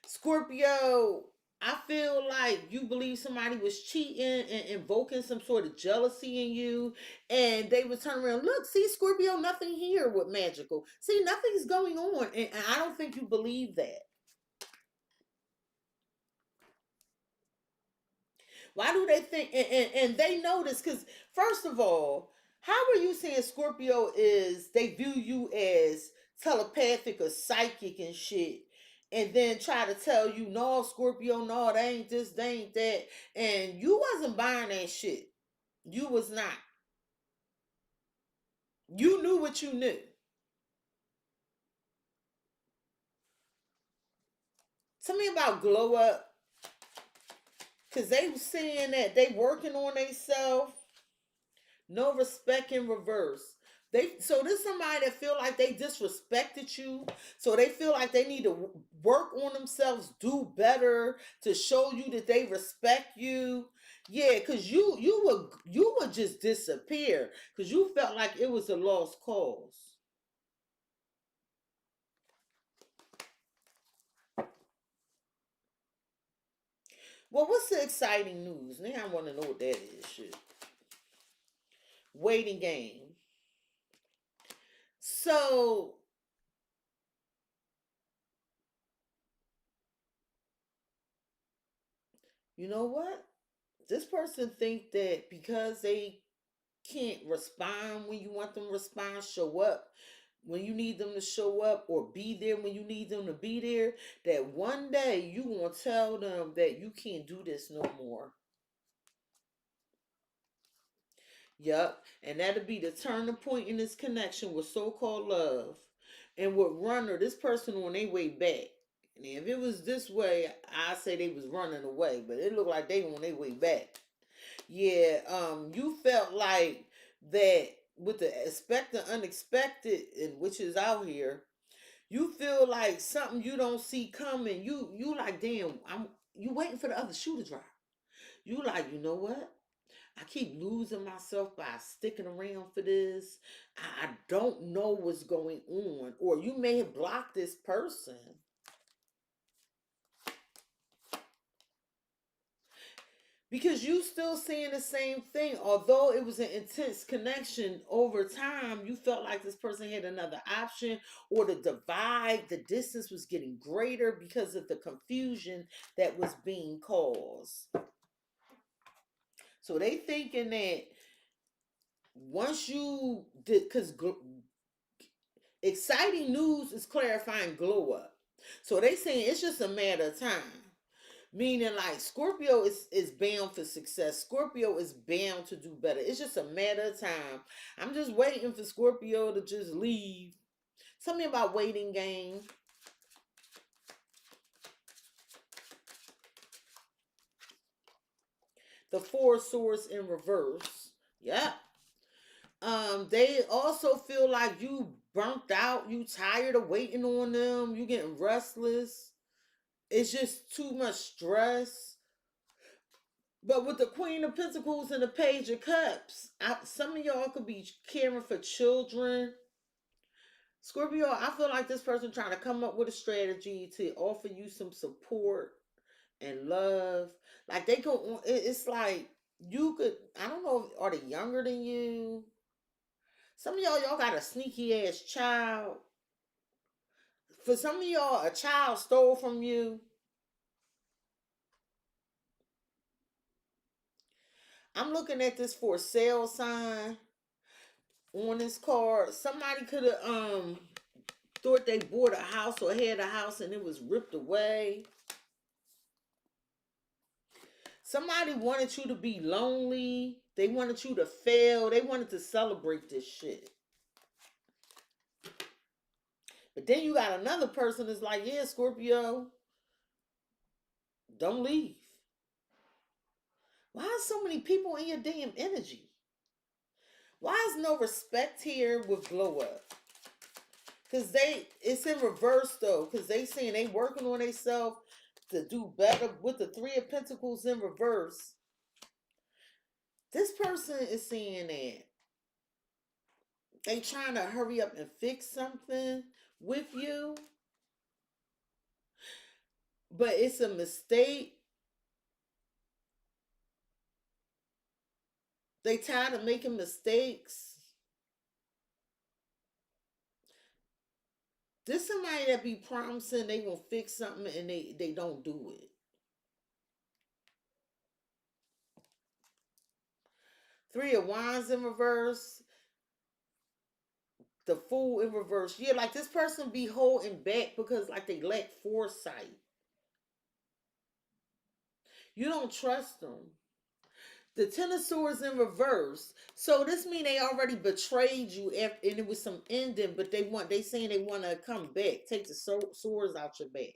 Scorpio, I feel like you believe somebody was cheating and invoking some sort of jealousy in you, and they would turn around. Look, see, Scorpio, nothing here with magical. See, nothing's going on, and I don't think you believe that. Why do they think? And they know this because, first of all, how are you saying Scorpio is? They view you as telepathic or psychic and shit, and then try to tell you, no, Scorpio, no, they ain't this, they ain't that, and you wasn't buying that shit. You was not. You knew what you knew. Tell me about glow up, because they was saying that they working on themselves. No respect in reverse. So this somebody that feel like they disrespected you. So they feel like they need to work on themselves, do better to show you that they respect you. Yeah, cause you would just disappear because you felt like it was a lost cause. Well, what's the exciting news? Now I want to know what that is. Shit. Waiting game. So you know what? This person think that because they can't respond when you want them to respond, show up when you need them to show up, or be there when you need them to be there, that one day you gonna tell them that you can't do this no more. Yup. And that'll be the turning point in this connection with so-called love. And with runner, this person on their way back. And if it was this way, I say they was running away, but it looked like they on their way back. Yeah, you felt like that with the expected unexpected, and which is out here, you feel like something you don't see coming. You like, damn, you waiting for the other shoe to drop. You like, you know what? I keep losing myself by sticking around for this. I don't know what's going on. Or you may have blocked this person. Because you still saying the same thing. Although it was an intense connection, over time, you felt like this person had another option, or the divide, the distance was getting greater because of the confusion that was being caused. So they thinking that once you did, because exciting news is clarifying glow up. So they saying it's just a matter of time. Meaning like Scorpio is bound for success. Scorpio is bound to do better. It's just a matter of time. I'm just waiting for Scorpio to just leave. Tell me about waiting game. The Four of Swords in reverse. Yeah. They also feel like you burnt out, you tired of waiting on them, you getting restless. It's just too much stress. But with the Queen of Pentacles and the Page of Cups, some of y'all could be caring for children. Scorpio, I feel like this person trying to come up with a strategy to offer you some support and love. Like they go, it's like you could, I don't know, are they younger than you? Some of y'all got a sneaky ass child. For some of y'all, a child stole from you. I'm looking at this for sale sign on this card. Somebody could have thought they bought a house or had a house and it was ripped away. Somebody wanted you to be lonely. They wanted you to fail. They wanted to celebrate this shit. But then you got another person that's like, yeah, Scorpio, don't leave. Why are so many people in your damn energy? Why is no respect here with glow up? Because it's in reverse though. Because they saying they working on themselves to do better with the Three of Pentacles in reverse. This person is saying that they trying to hurry up and fix something with you, but it's a mistake. They tired of making mistakes. This somebody that be promising they gonna fix something and they don't do it. Three of Wands in reverse. The Fool in reverse. Yeah, like this person be holding back because like they lack foresight. You don't trust them. The Ten of Swords in reverse. So this mean they already betrayed you after, and it was some ending, but they saying they want to come back. Take the swords out your back.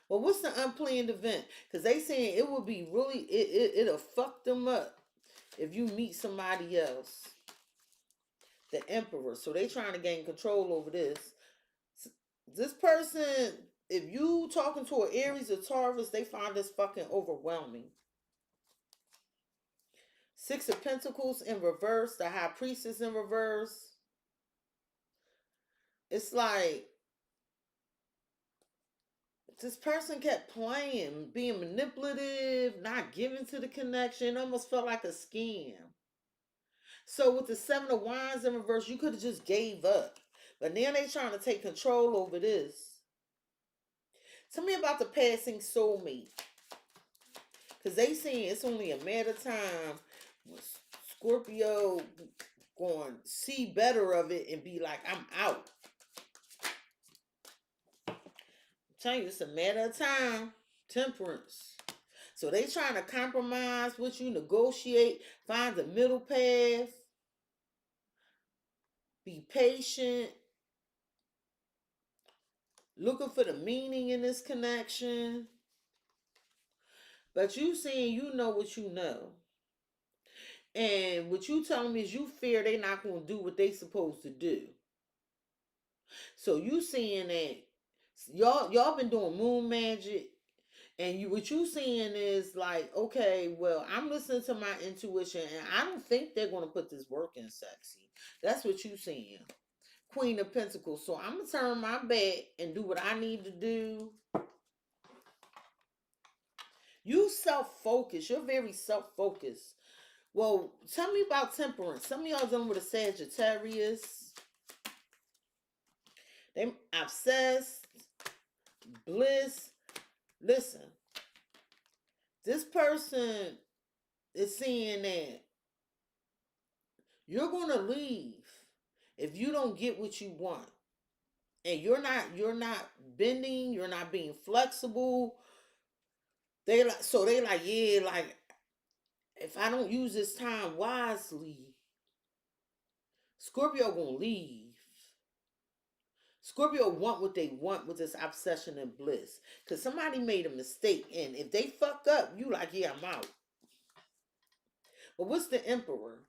Well, what's the unplanned event? Because they saying it will be really it'll fuck them up if you meet somebody else. The Emperor. So they trying to gain control over this. This person, if you talking to an Aries or Taurus, they find this fucking overwhelming. Six of Pentacles in reverse. The High Priestess in reverse. It's like this person kept playing, being manipulative, not giving to the connection. It almost felt like a scam. So with the Seven of Wands in reverse, you could have just gave up. But now they trying to take control over this. Tell me about the passing soulmate. Because they saying it's only a matter of time when Scorpio going to see better of it and be like, I'm out. I'm telling you, it's a matter of time. Temperance. So they trying to compromise with you, negotiate, find the middle path. Be patient. Looking for the meaning in this connection. But you saying you know what you know. And what you telling me is you fear they not going to do what they supposed to do. So you saying that y'all been doing moon magic, and what you saying is like, okay, well, I'm listening to my intuition, and I don't think they're going to put this work in, Cexxi. That's what you saying. Queen of Pentacles. So I'm going to turn my back and do what I need to do. You self-focused. You're very self-focused. Well, tell me about temperance. Some of y'all done with a Sagittarius. They obsessed. Bliss. Listen. This person is saying that you're going to leave if you don't get what you want. And you're not bending, you're not being flexible. They like, yeah, like if I don't use this time wisely, Scorpio gonna leave. Scorpio want what they want with this obsession and bliss. Because somebody made a mistake. And if they fuck up, you like, yeah, I'm out. But what's the Emperor?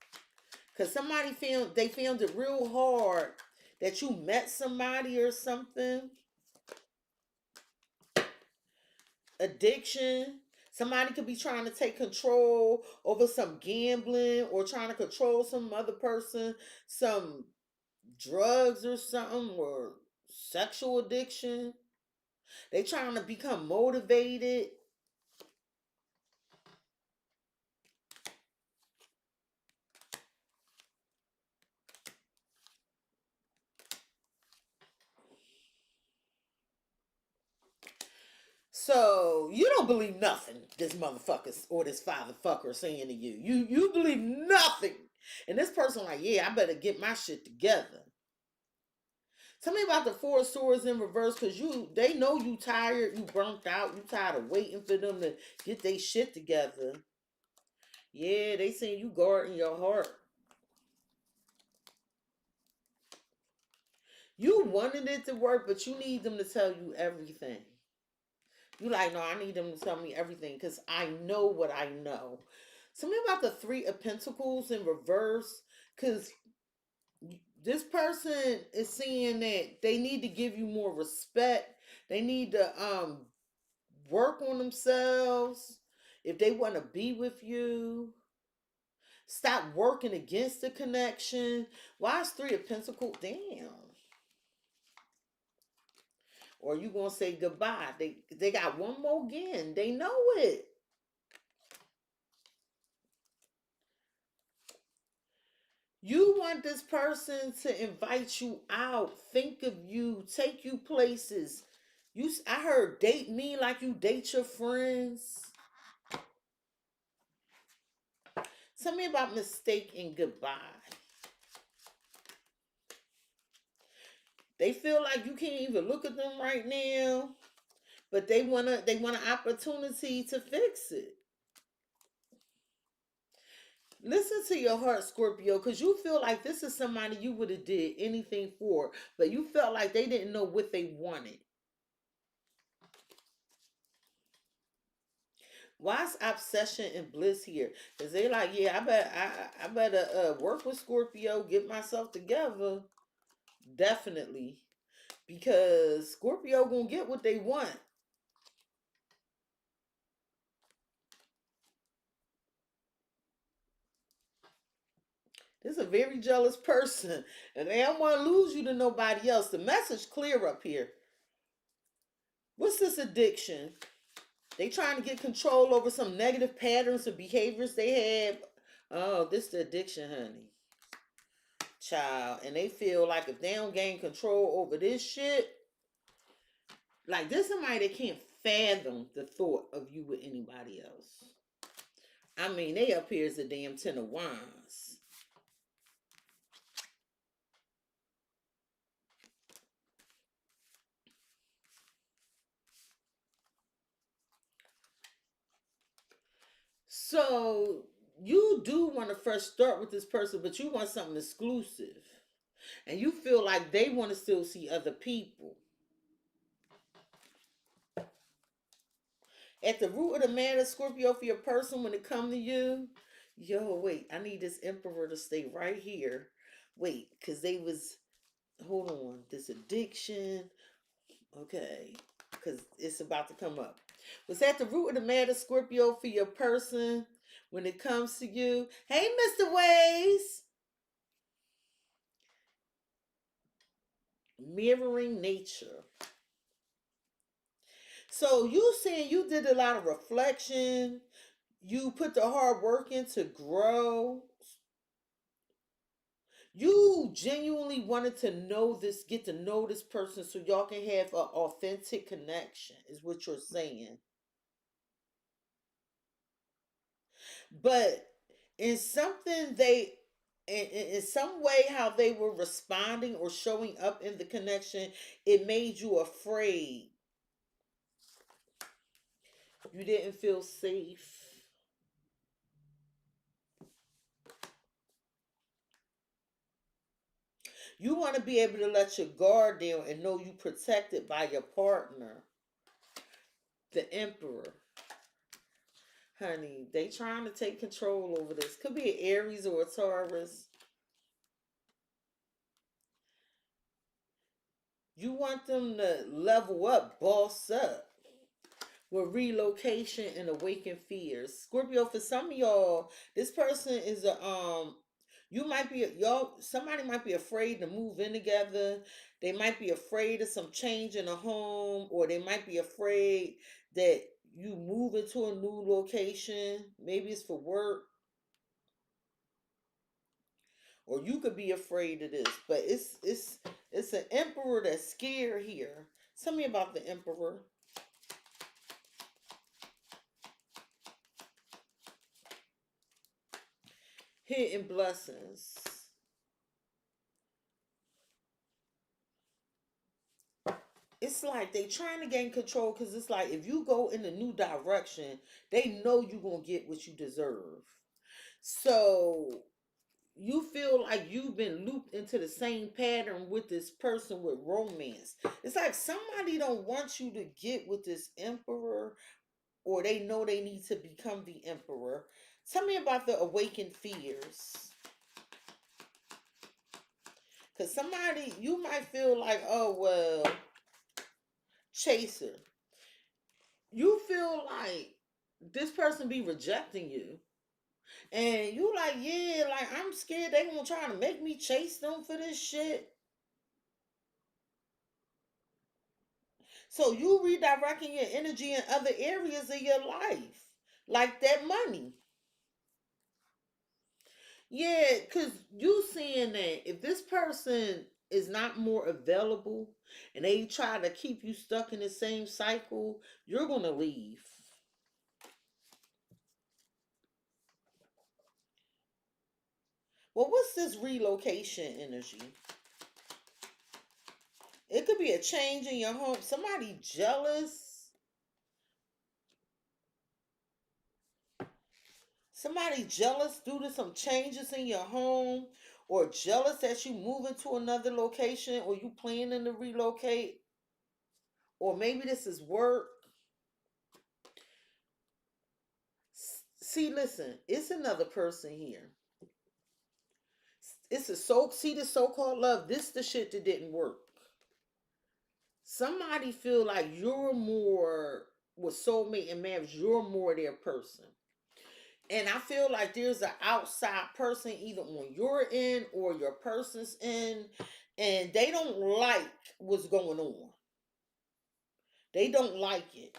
Because somebody found it real hard that you met somebody or something. Addiction. Somebody could be trying to take control over some gambling or trying to control some other person, some drugs or something, or sexual addiction. They trying to become motivated. So you don't believe nothing this motherfucker or this father fucker saying to you. You believe nothing. And this person like, yeah, I better get my shit together. Tell me about the Four of Swords in reverse, because they know you tired, you burnt out, you tired of waiting for them to get their shit together. Yeah, they saying you guarding your heart. You wanted it to work, but you need them to tell you everything. You like, no, I need them to tell me everything because I know what I know. Tell me about the Three of Pentacles in reverse, because this person is saying that they need to give you more respect. They need to work on themselves. if they want to be with you. Stop working against the connection. Why is Three of Pentacles? Damn. Or you gonna say goodbye. They got one more again. They know it. You want this person to invite you out, think of you, take you places. I heard date me like you date your friends. Tell me about mistake and goodbye. They feel like you can't even look at them right now, but they want an opportunity to fix it. Listen to your heart, Scorpio, because you feel like this is somebody you would have did anything for, but you felt like they didn't know what they wanted. Why is obsession and bliss here? Because they like, yeah, I better work with Scorpio, get myself together. Definitely. Because Scorpio gonna get what they want. This is a very jealous person. And they don't want to lose you to nobody else. The message clear up here. What's this addiction? They trying to get control over some negative patterns or behaviors they have. Oh, this is the addiction, honey. Child. And they feel like if they don't gain control over this shit, like this somebody that can't fathom the thought of you with anybody else. I mean, they up here as a damn 10 of wands. So you do want to first start with this person, but you want something exclusive. And you feel like they want to still see other people. At the root of the matter, Scorpio, for your person when it come to you, yo, wait, I need this emperor to stay right here. Wait, because they was, hold on, this addiction. Okay, because it's about to come up. Was at the root of the matter, Scorpio, for your person when it comes to you. Hey, Mr. Ways. Mirroring nature. So you saying you did a lot of reflection. You put the hard work in to grow. You genuinely wanted to know this, get to know this person so y'all can have an authentic connection, is what you're saying. But in something in some way, how they were responding or showing up in the connection, it made you afraid. You didn't feel safe. You want to be able to let your guard down and know you protected by your partner. The Emperor. Honey, they trying to take control over this. Could be an Aries or a Taurus. You want them to level up, boss up. With relocation and awaken fears. Scorpio, for some of y'all, this person is you might be somebody might be afraid to move in together. They might be afraid of some change in a home, or they might be afraid that you move into a new location. Maybe it's for work. Or you could be afraid of this. But it's an emperor that's scared here. Tell me about the emperor. Hidden blessings. It's like they trying to gain control because it's like if you go in a new direction, they know you're going to get what you deserve. So you feel like you've been looped into the same pattern with this person with romance. It's like somebody don't want you to get with this emperor, or they know they need to become the emperor. Tell me about the awakened fears. Because somebody, you might feel like, oh, well, chaser. You feel like this person be rejecting you. And you like, yeah, like I'm scared they gonna try to make me chase them for this shit. So you redirecting your energy in other areas of your life. Like that money. Yeah, because you seeing that if this person is not more available and they try to keep you stuck in the same cycle, you're gonna leave. Well, what's this relocation energy? It could be a change in your home. Somebody jealous. Somebody jealous due to some changes in your home, or jealous that you moving to another location, or you planning to relocate, or maybe this is work. See, listen, it's another person here. It's a see the so-called love. This the shit that didn't work. Somebody feel like you're more with soulmate and marriage. You're more their person. And I feel like there's an outside person either on your end or your person's end, and they don't like what's going on. They don't like it.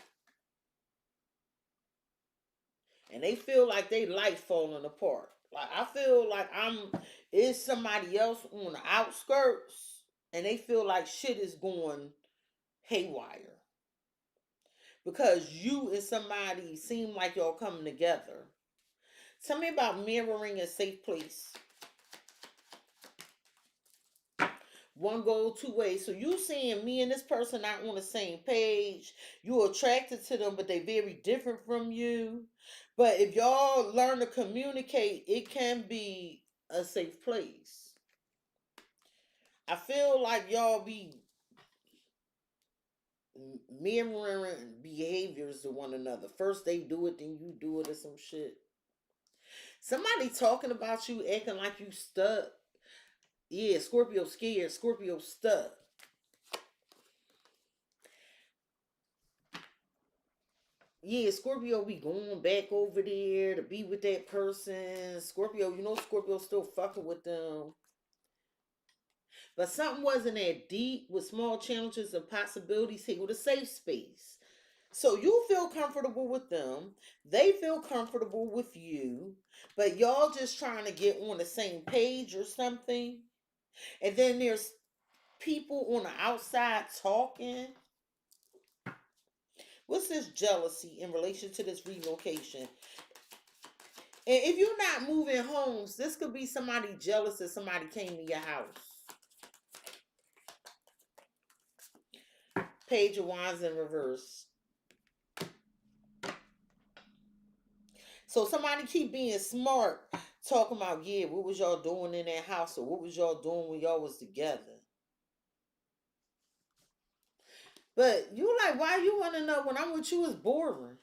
And they feel like they life falling apart. Like I feel like is somebody else on the outskirts and they feel like shit is going haywire. Because you and somebody seem like y'all coming together. Tell me about mirroring a safe place. One goal, two ways. So you seeing me and this person not on the same page. You're attracted to them, but they very different from you. But if y'all learn to communicate, it can be a safe place. I feel like y'all be mirroring behaviors to one another. First they do it, then you do it, or some shit. Somebody talking about you, acting like you stuck. Yeah, Scorpio scared, Scorpio stuck. Yeah, Scorpio be going back over there to be with that person. Scorpio, you know Scorpio still fucking with them. But something wasn't that deep with small challenges and possibilities here with a safe space. So you feel comfortable with them. They feel comfortable with you. But y'all just trying to get on the same page or something. And then there's people on the outside talking. What's this jealousy in relation to this relocation? And if you're not moving homes, this could be somebody jealous that somebody came to your house. Page of Wands in reverse. So somebody keep being smart, talking about, yeah, what was y'all doing in that house, or what was y'all doing when y'all was together? But you like, why you want to know when I'm with you is boring.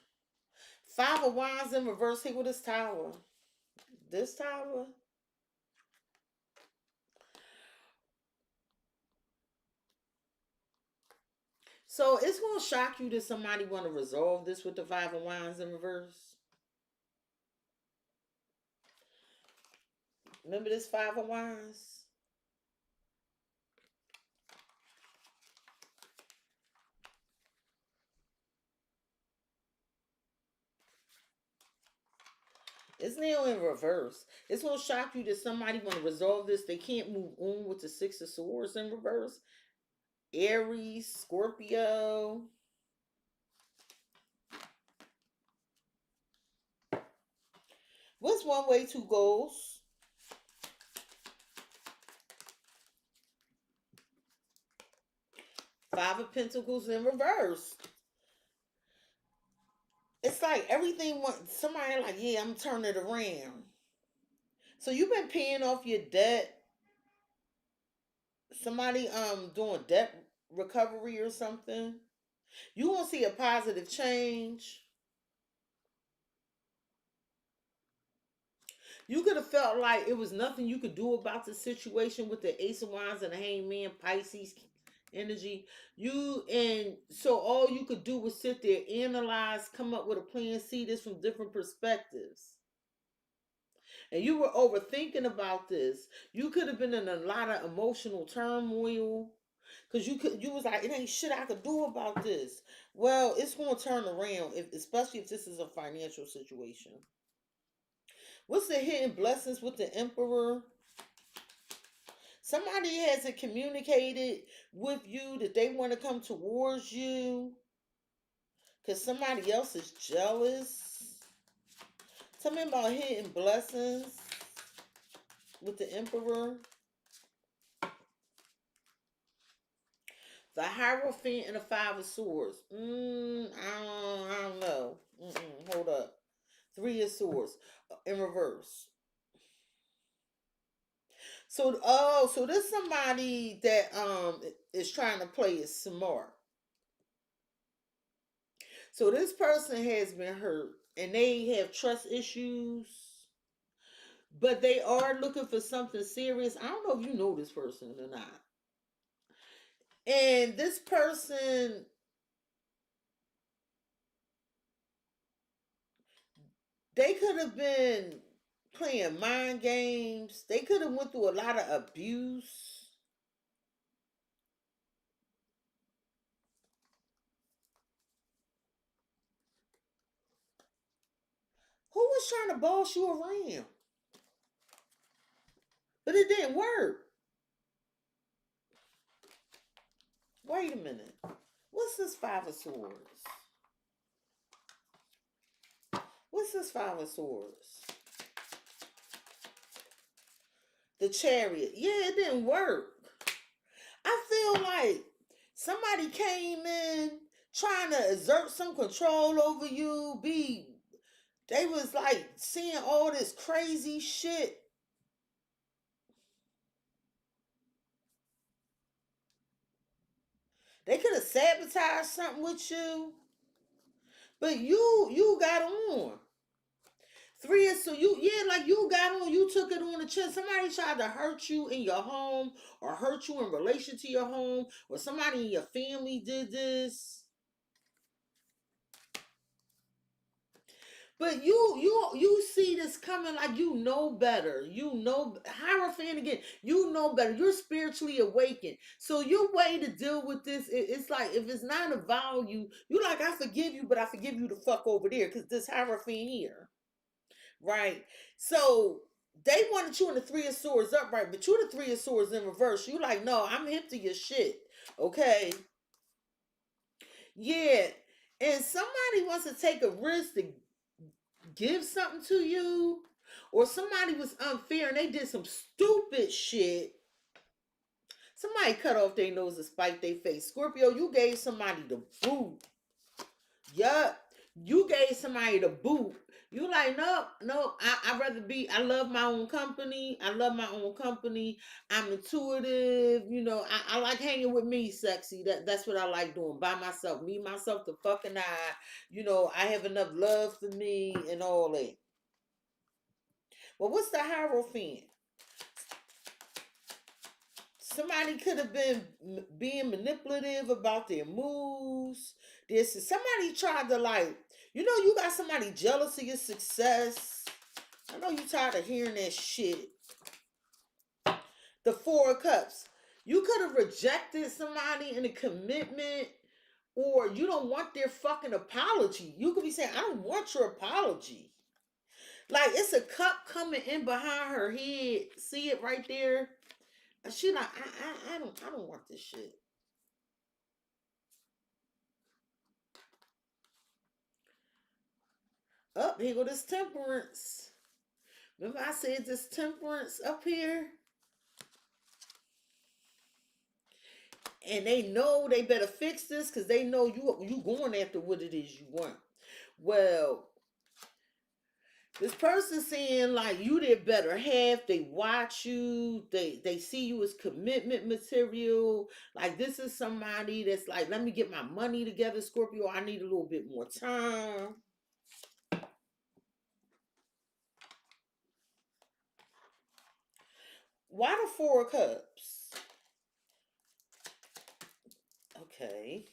Five of Wands in reverse here with this tower. This tower. So it's going to shock you that somebody want to resolve this with the Five of Wands in reverse. Remember this Five of Wands? It's now in reverse. It's going to shock you that somebody want to resolve this. They can't move on with the Six of Swords in reverse. Aries, Scorpio. What's one way, two goals? Five of Pentacles in reverse. It's like everything somebody like, yeah, I'm turning it around. So you've been paying off your debt. Somebody doing debt recovery or something. You won't see a positive change. You could have felt like it was nothing you could do about the situation with the Ace of Wands and the Hangman, Pisces, energy. And so all you could do was sit there, analyze, come up with a plan, see this from different perspectives. And you were overthinking about this. You could have been in a lot of emotional turmoil. Cause you was like, it ain't shit I could do about this. Well, it's gonna turn around, especially if this is a financial situation. What's the hidden blessings with the Emperor? Somebody hasn't communicated with you that they want to come towards you because somebody else is jealous. Tell me about hidden blessings with the Emperor. The Hierophant and the Five of Swords. I don't know. Hold up. Three of Swords in reverse. So there's somebody that is trying to play it smart. So this person has been hurt and they have trust issues, but they are looking for something serious. I don't know if you know this person or not. And this person, they could have been playing mind games. They could have went through a lot of abuse. Who was trying to boss you around? But it didn't work. Wait a minute. What's this Five of Swords? What's this Five of Swords? The Chariot. Yeah, it didn't work. I feel like somebody came in trying to exert some control over you. They was like seeing all this crazy shit. They could have sabotaged something with you, but you got on. Three is so you like you got on. You took it on the chin. Somebody tried to hurt you in your home or hurt you in relation to your home, or somebody in your family did this. But you see this coming, like you know better. You know, Hierophant again. You know better. You're spiritually awakened. So your way to deal with this, it's like if it's not a value, you like I forgive you, but I forgive you to fuck over there because this Hierophant here, right? So they wanted you in the Three of Swords upright, but you the Three of Swords in reverse. You like no, I'm hip to your shit, okay? Yeah, and somebody wants to take a risk to give something to you, or somebody was unfair and they did some stupid shit. Somebody cut off their nose to spite their face. Scorpio, you gave somebody the boot. Yup. You gave somebody the boot. You like, no, I'd rather be, I love my own company. I love my own company. I'm intuitive. You know, I like hanging with me, sexy. That's what I like doing by myself. Me, myself, the fucking I. You know, I have enough love for me and all that. Well, what's the Hierophant? Somebody could have been being manipulative about their moves. Somebody tried to like, you got somebody jealous of your success. I know you tired of hearing that shit. The Four of Cups. You could have rejected somebody in a commitment, or you don't want their fucking apology. You could be saying, I don't want your apology. Like it's a cup coming in behind her head. See it right there? She like, I don't want this shit. Up here go this Temperance. Remember I said this Temperance up here? And they know they better fix this because they know you going after what it is you want. Well, this person saying like you their better half, they watch you, they see you as commitment material. Like this is somebody that's like, let me get my money together, Scorpio. I need a little bit more time. Why the Four of Cups? Okay.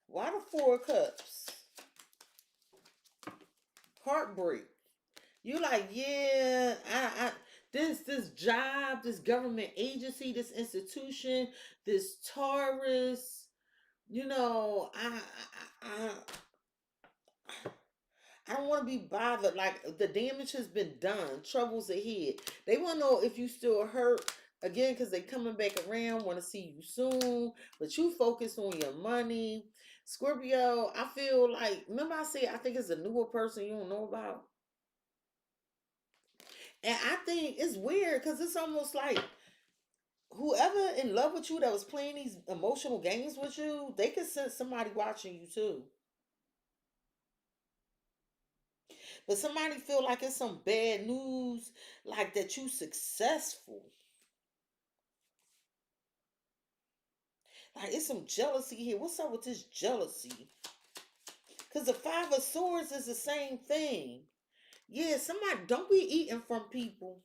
Why the Four of Cups? Heartbreak. You like, yeah, this job, this government agency, this institution, this Taurus, you know, I don't want to be bothered. Like, the damage has been done. Troubles ahead. They want to know if you still hurt. Again, because they coming back around, want to see you soon. But you focus on your money. Scorpio, I feel like, remember I said I think it's a newer person you don't know about? And I think it's weird because it's almost like whoever in love with you that was playing these emotional games with you, they could sense somebody watching you too. But somebody feel like it's some bad news, like that you successful. Like it's some jealousy here. What's up with this jealousy? Because the Five of Swords is the same thing. Yeah, somebody don't be eating from people.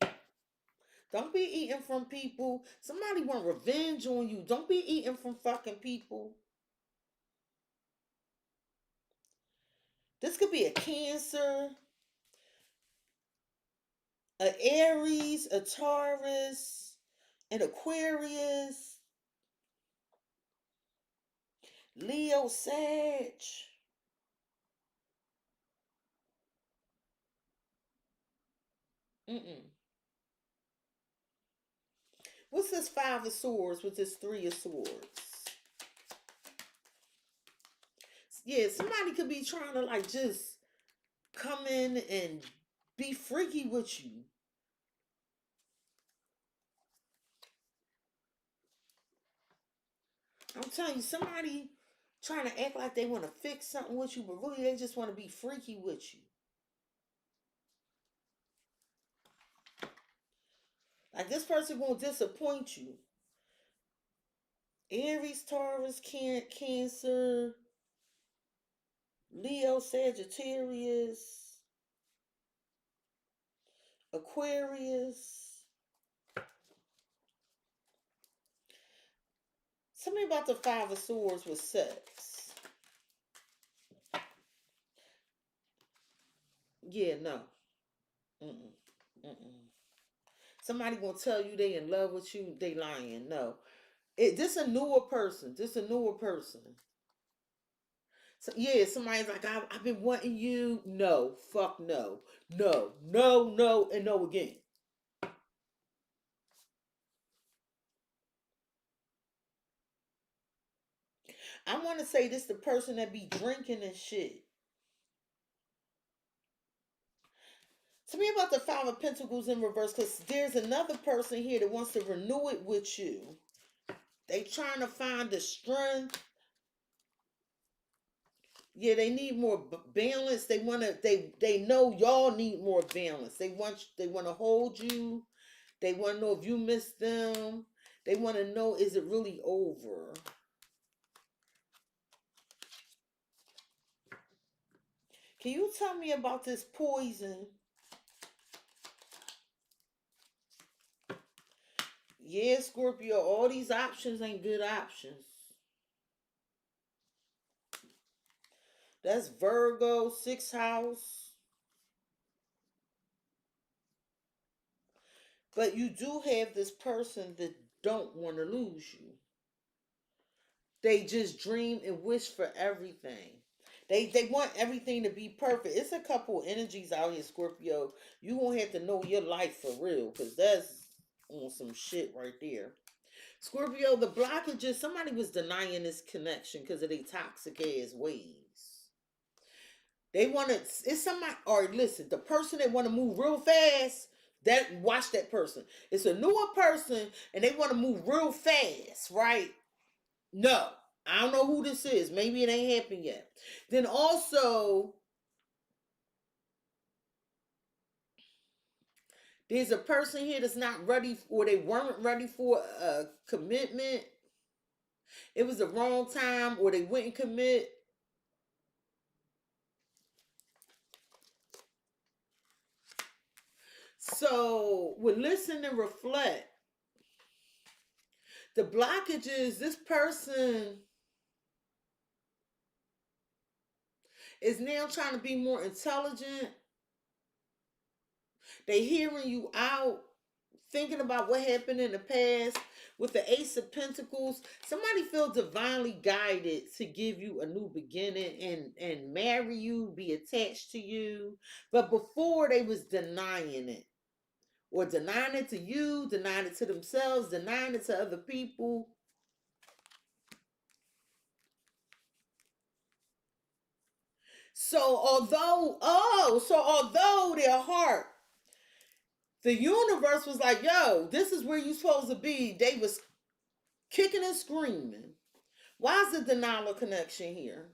Don't be eating from people. Somebody want revenge on you. Don't be eating from fucking people. This could be a Cancer, a Aries, a Taurus, an Aquarius, Leo, Sag. Mm-mm. What's this Five of Swords with this Three of Swords? Yeah, somebody could be trying to like just come in and be freaky with you. I'm telling you, somebody trying to act like they want to fix something with you, but really they just want to be freaky with you. Like this person gonna disappoint you. Aries, Taurus, Cancer, Leo, Sagittarius, Aquarius. Tell me about the Five of Swords with sex. Yeah, no. Mm-mm. Mm-mm. Somebody gonna tell you they in love with you, they lying. No. This a newer person. This a newer person. So yeah, somebody's like, I've been wanting you. No, fuck no. No, no, no, and no again. I want to say this the person that be drinking and shit. Tell me about the Five of Pentacles in reverse, because there's another person here that wants to renew it with you. They trying to find the strength. Yeah, they need more balance. They wanna. They know y'all need more balance. They want to hold you. They want to know if you miss them. They want to know, is it really over? Can you tell me about this poison? Yeah, Scorpio, all these options ain't good options. That's Virgo, sixth house. But you do have this person that don't want to lose you. They just dream and wish for everything. They want everything to be perfect. It's a couple energies out here, Scorpio. You won't have to know your life for real, because that's on some shit right there. Scorpio, the blockages, somebody was denying this connection because of their toxic ass ways. They want to, it's somebody, or listen, the person that want to move real fast, that watch that person. It's a newer person and they want to move real fast, right? No, I don't know who this is. Maybe it ain't happened yet. Then also, there's a person here that's not ready, or they weren't ready for a commitment. It was the wrong time, or they wouldn't commit. So, with listen and reflect, The blockage is this person is now trying to be more intelligent. They hearing you out, thinking about what happened in the past. With the Ace of Pentacles, somebody feels divinely guided to give you a new beginning and marry you, be attached to you. But before, they was denying it. Or denying it to you, denying it to themselves, denying it to other people. So although their heart, the universe was like, yo, this is where you supposed to be, they was kicking and screaming. Why is the denial connection here?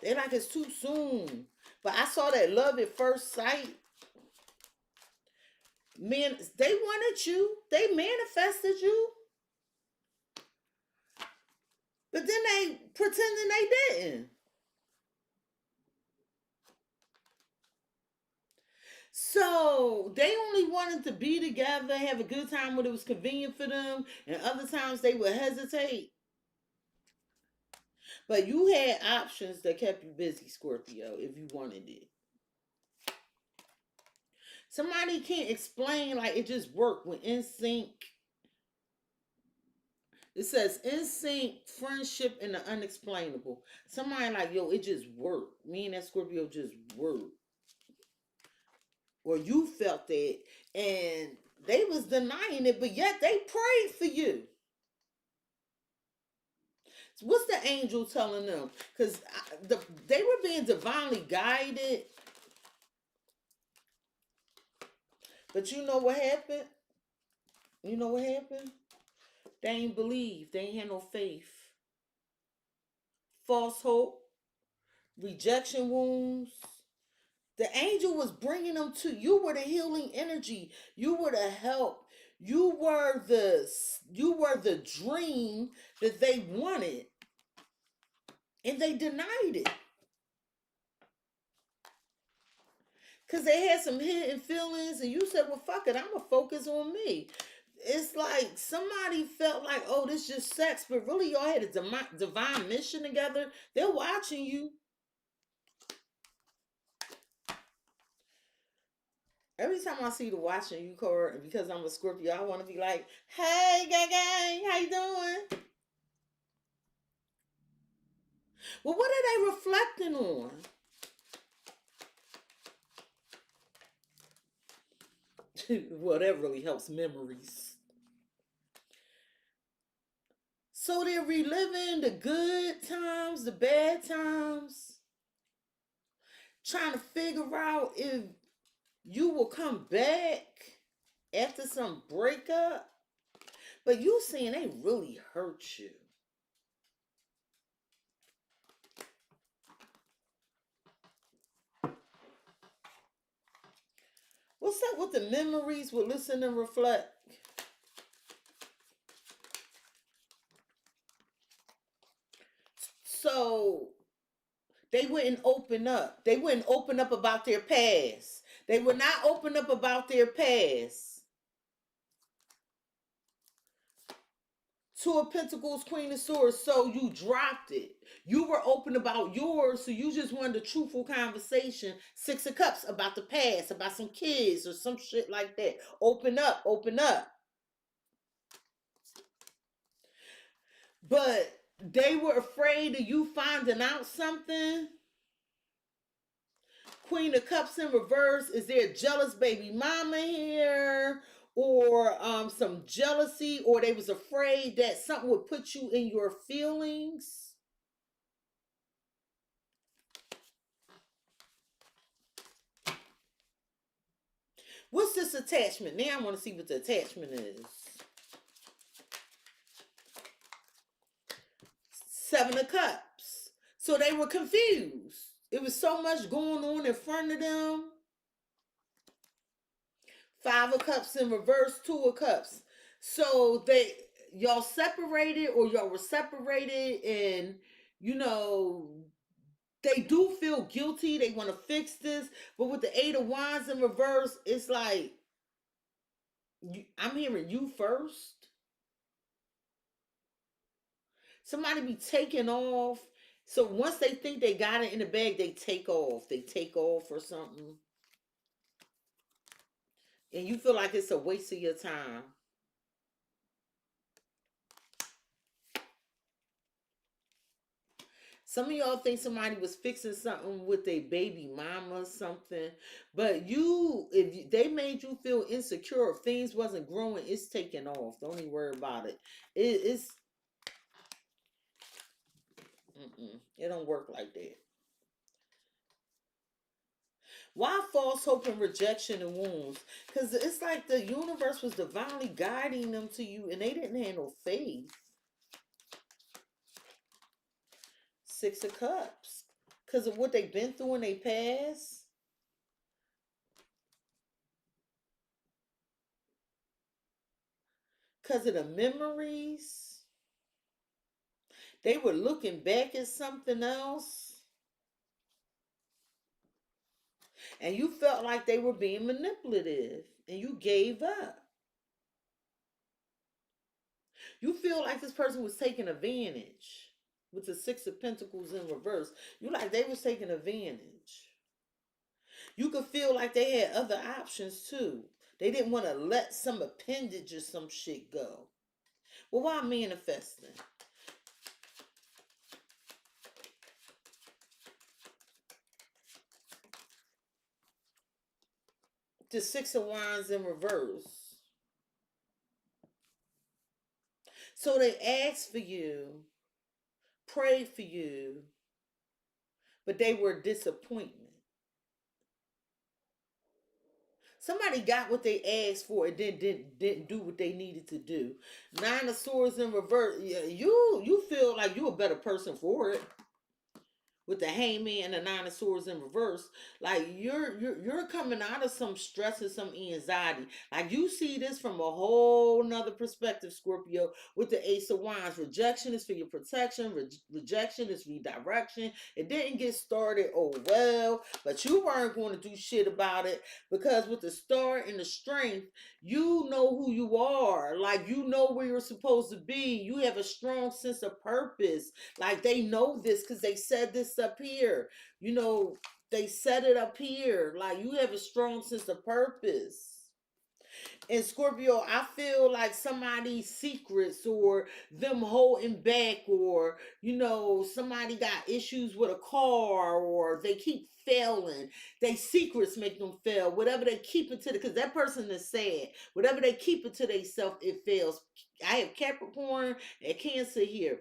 They're like, it's too soon. But I saw that love at first sight. Man, they wanted you. They manifested you. But then they pretending they didn't. So they only wanted to be together, have a good time when it was convenient for them, and other times they would hesitate. But you had options that kept you busy, Scorpio, if you wanted it. Somebody can't explain, like it just worked when in sync. It says in sync, friendship, and the unexplainable. Somebody like, yo, it just worked. Me and that Scorpio just worked. Or you felt that, and they was denying it, but yet they prayed for you. So what's the angel telling them? Because they were being divinely guided. But you know what happened? You know what happened? They ain't believe. They ain't had no faith. False hope. Rejection wounds. The angel was bringing them to you. Were the healing energy. You were the help. You were the dream that they wanted, and they denied it because they had some hidden feelings. And you said, "Well, fuck it, I'm gonna focus on me." It's like somebody felt like, "Oh, this just sex," but really, y'all had a divine mission together. They're watching you. Every time I see the watching you card, because I'm a Scorpio, I want to be like, "Hey, gang, how you doing?" Well, what are they reflecting on? Well, that really helps memories. So they're reliving the good times, the bad times, trying to figure out if you will come back after some breakup. But you saying they really hurt you. What's up with the memories with listen and reflect? So they wouldn't open up. They wouldn't open up about their past. They would not open up about their past. Two of Pentacles, Queen of Swords. So you dropped it. You were open about yours, so you just wanted a truthful conversation. Six of Cups about the past, about some kids or some shit like that. Open up, open up. But they were afraid of you finding out something. Queen of Cups in reverse. Is there a jealous baby mama here? Or some jealousy? Or they was afraid that something would put you in your feelings? What's this attachment? Now I want to see what the attachment is. Seven of Cups. So they were confused. It was so much going on in front of them. Five of Cups in reverse, Two of Cups. So y'all separated, or y'all were separated, and you know, they do feel guilty. They want to fix this. But with the Eight of Wands in reverse, it's like, I'm hearing you first. Somebody be taking off. So once they think they got it in the bag, they take off. They take off or something. And you feel like it's a waste of your time. Some of y'all think somebody was fixing something with their baby mama or something, but they made you feel insecure, if things wasn't growing, it's taking off. Don't even worry about it. It's it don't work like that. Why false hope and rejection and wounds? Because it's like the universe was divinely guiding them to you, and they didn't have no faith. Six of Cups, because of what they've been through in their past. Because of the memories. They were looking back at something else. And you felt like they were being manipulative. And you gave up. You feel like this person was taking advantage. With the Six of Pentacles in reverse. You like they was taking advantage. You could feel like they had other options too. They didn't want to let some appendage or some shit go. Well, why manifesting? The Six of Wands in reverse. So they asked for you, prayed for you, but they were a disappointment. Somebody got what they asked for and then didn't do what they needed to do. Nine of Swords in reverse. You feel like you're a better person for it. With the Hangman and the Nine of Swords in reverse, like you're coming out of some stress and some anxiety. Like you see this from a whole nother perspective, Scorpio. With the Ace of Wands, rejection is for your protection. Rejection is redirection. It didn't get started well, but you weren't going to do shit about it because with the Star and the Strength, you know who you are. Like you know where you're supposed to be. You have a strong sense of purpose. Like they know this because they said this up here. They set it up here. Like you have a strong sense of purpose. And Scorpio, I feel like somebody's secrets or them holding back or, somebody got issues with a car or they keep failing. They secrets make them fail. Whatever they keep it to, because that person is sad. Whatever they keep it to themselves, it fails. I have Capricorn and Cancer here.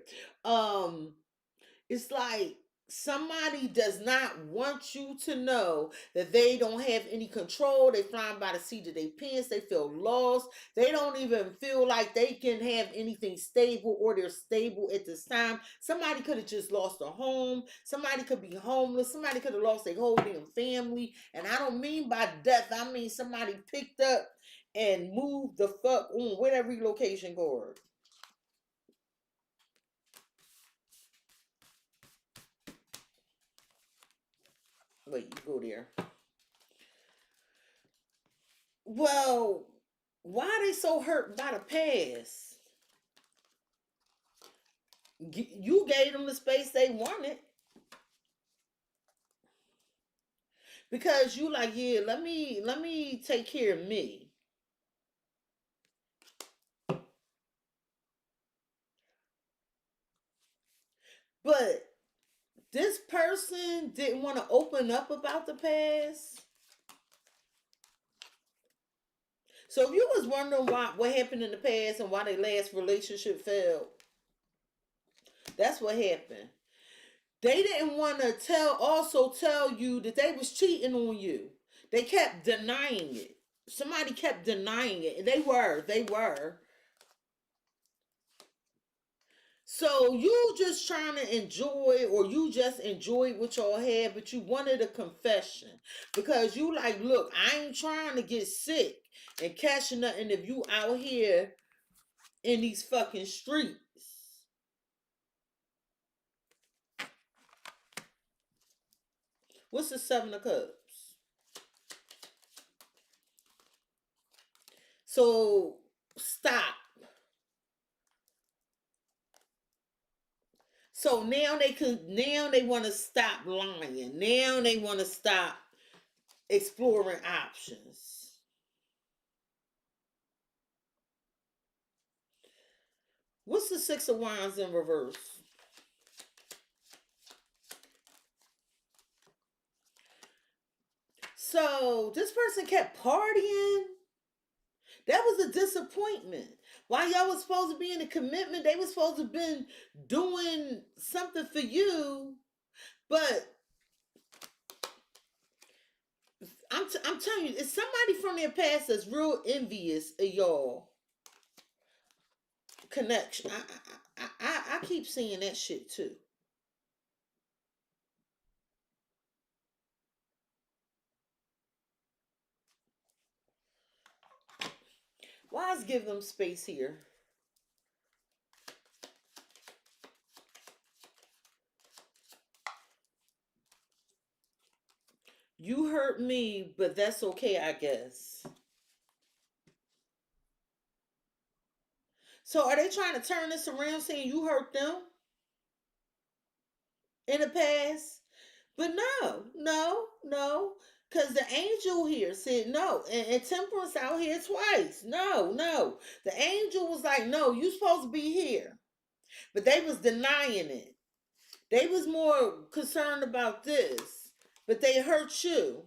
It's like somebody does not want you to know that they don't have any control. They flying by the seat of their pants. They feel lost. They don't even feel like they can have anything stable or they're stable at this time. Somebody could have just lost a home. Somebody could be homeless. Somebody could have lost their whole damn family. And I don't mean by death. I mean somebody picked up and moved the fuck on with that relocation card. Wait, you go there. Well, why are they so hurt by the past? You gave them the space they wanted. Because you like, yeah, let me take care of me. But this person didn't want to open up about the past. So if you was wondering what happened in the past and why their last relationship failed, that's what happened. They didn't want to tell you that they was cheating on you. They kept denying it. Somebody kept denying it. They were. So you just trying to enjoy, or you just enjoyed what y'all had, but you wanted a confession. Because you like, look, I ain't trying to get sick and catching nothing if you out here in these fucking streets. What's the Seven of Cups? So stop. So now they want to stop lying. Now they want to stop exploring options. What's the Six of Wands in reverse? So this person kept partying. That was a disappointment. While y'all was supposed to be in a commitment, they was supposed to have been doing something for you. But I'm telling you, it's somebody from their past that's real envious of y'all connection. I keep seeing that shit too. Why is give them space here? You hurt me, but that's okay, I guess. So are they trying to turn this around saying you hurt them in the past? But no. Because the angel here said no. And Temperance out here twice. No. The angel was like, no, you supposed to be here. But they was denying it. They was more concerned about this. But they hurt you.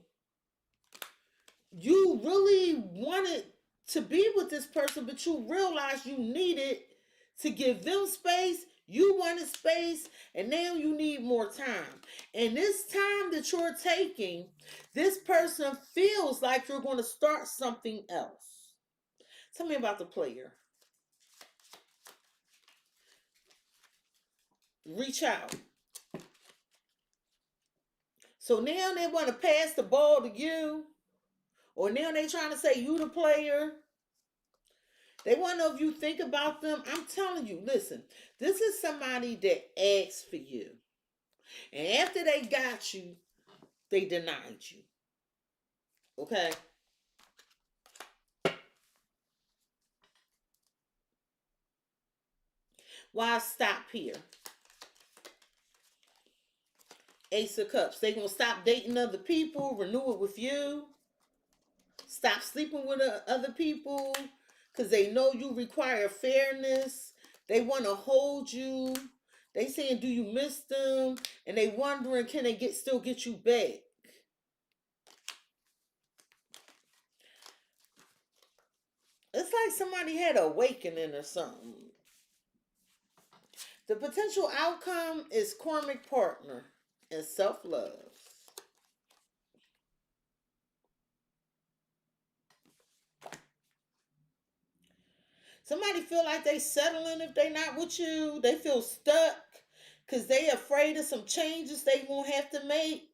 You really wanted to be with this person, but you realized you needed to give them space. You wanted space, and now you need more time. And this time that you're taking, this person feels like you're going to start something else. Tell me about the player. Reach out. So now they want to pass the ball to you, or now they trying to say you the player. They want to know if you think about them. I'm telling you, listen, this is somebody that asked for you. And after they got you, they denied you. Okay? Why stop here? Ace of Cups. They going to stop dating other people, renew it with you. Stop sleeping with other people because they know you require fairness. They want to hold you. They saying, do you miss them? And they wondering, can they still get you back? It's like somebody had an awakening or something. The potential outcome is karmic partner and self-love. Somebody feel like they settling if they not with you. They feel stuck because they afraid of some changes they won't have to make.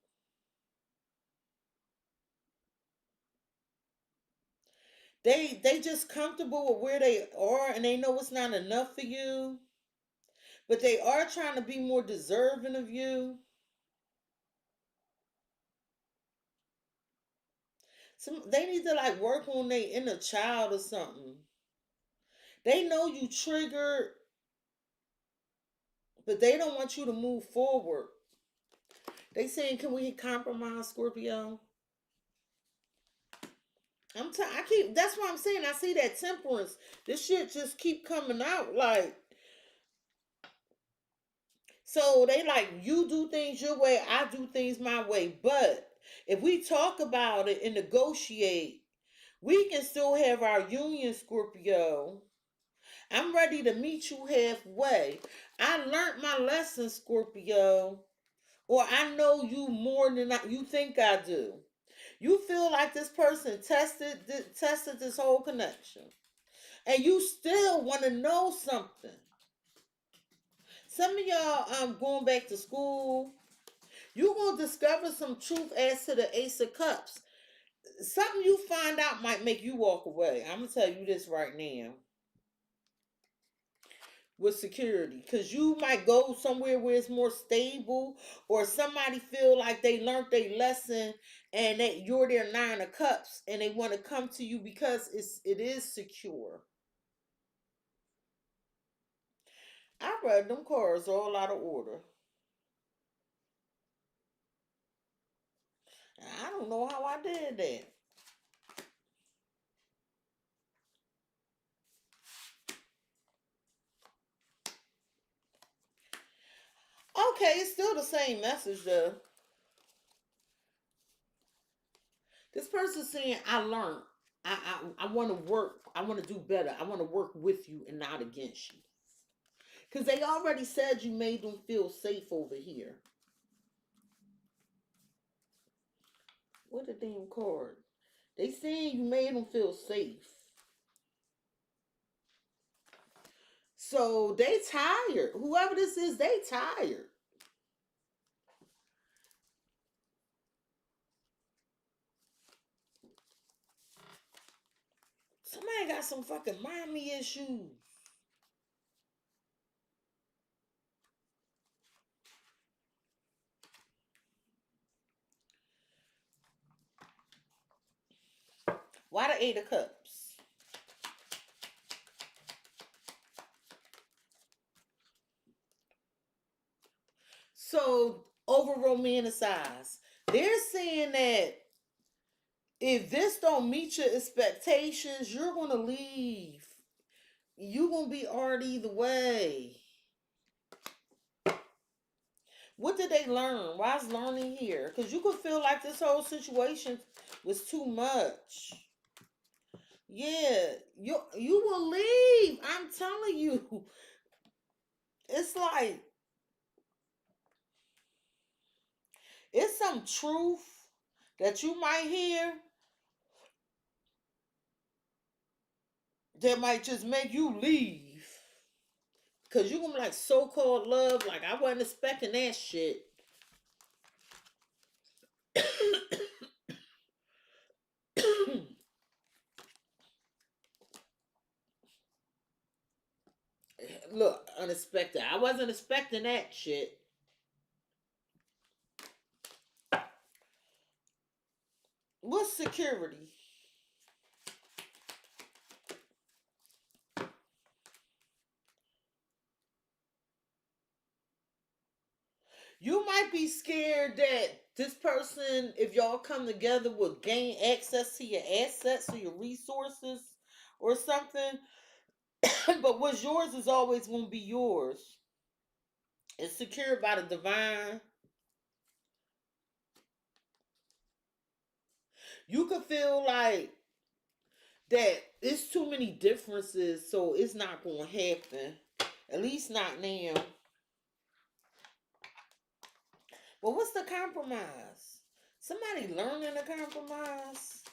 They just comfortable with where they are and they know it's not enough for you. But they are trying to be more deserving of you. They need to like work on their inner child or something. They know you triggered, but they don't want you to move forward. They saying, can we compromise, Scorpio? That's what I'm saying. I see that Temperance. This shit just keep coming out like. So they like, you do things your way, I do things my way. But if we talk about it and negotiate, we can still have our union, Scorpio. I'm ready to meet you halfway. I learned my lesson, Scorpio. Or I know you more than you think I do. You feel like this person tested this whole connection. And you still want to know something. Some of y'all going back to school. You're going to discover some truth as to the Ace of Cups. Something you find out might make you walk away. I'm going to tell you this right now. With security, because you might go somewhere where it's more stable, or somebody feel like they learned their lesson and that you're their Nine of Cups and they want to come to you because it is secure. I read them cards all out of order. I don't know how I did that. Okay, it's still the same message though. This person's saying, I learned. I want to work. I want to do better. I want to work with you and not against you. Because they already said you made them feel safe over here. What a damn card. They saying you made them feel safe. So they tired. Whoever this is, they tired. Somebody got some fucking mommy issues. Why the Eight of Cups? So over romanticized. They're saying that if this don't meet your expectations, you're gonna leave. You're gonna be hard either way. What did they learn? Why is learning here? Because you could feel like this whole situation was too much. Yeah, you will leave. I'm telling you. It's like it's some truth that you might hear that might just make you leave. Cause you're gonna be like so-called love, like I wasn't expecting that shit. Look, unexpected. I wasn't expecting that shit. What's security? You might be scared that this person, if y'all come together, will gain access to your assets or your resources or something. But what's yours is always going to be yours. It's secured by the divine. You could feel like that it's too many differences, so it's not going to happen. At least not now. Well, what's the compromise? Somebody learning a compromise?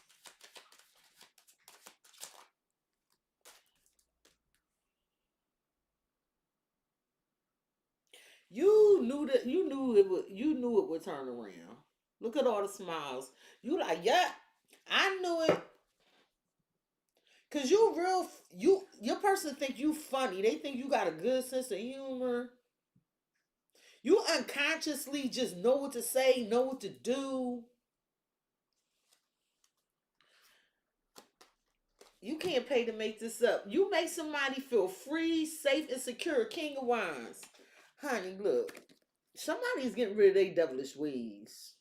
You knew it would turn around. Look at all the smiles. You like, yeah, I knew it. Cause your person think you funny. They think you got a good sense of humor. You unconsciously just know what to say, know what to do. You can't pay to make this up. You make somebody feel free, safe, and secure. King of Wands. Honey, look. Somebody's getting rid of their devilish ways.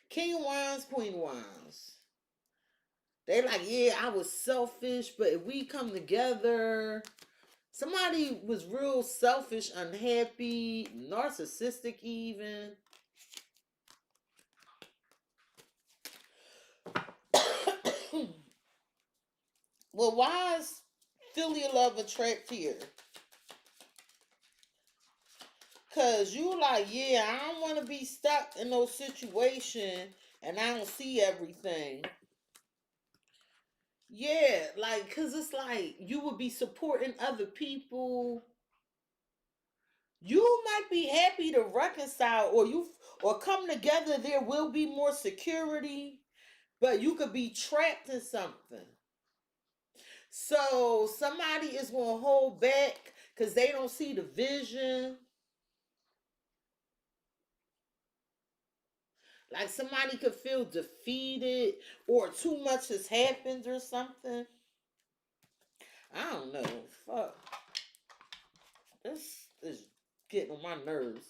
King of Wands, Queen of Wands. They like, yeah, I was selfish, but if we come together, somebody was real selfish, unhappy, narcissistic even. Well, why is filial love attract here? Cause you like, yeah, I don't want to be stuck in no situation and I don't see everything. Yeah, like, cause it's like you would be supporting other people. You might be happy to reconcile or come together. There will be more security, but you could be trapped in something. So somebody is going to hold back because they don't see the vision. Like somebody could feel defeated or too much has happened or something. I don't know. Fuck. on my nerves.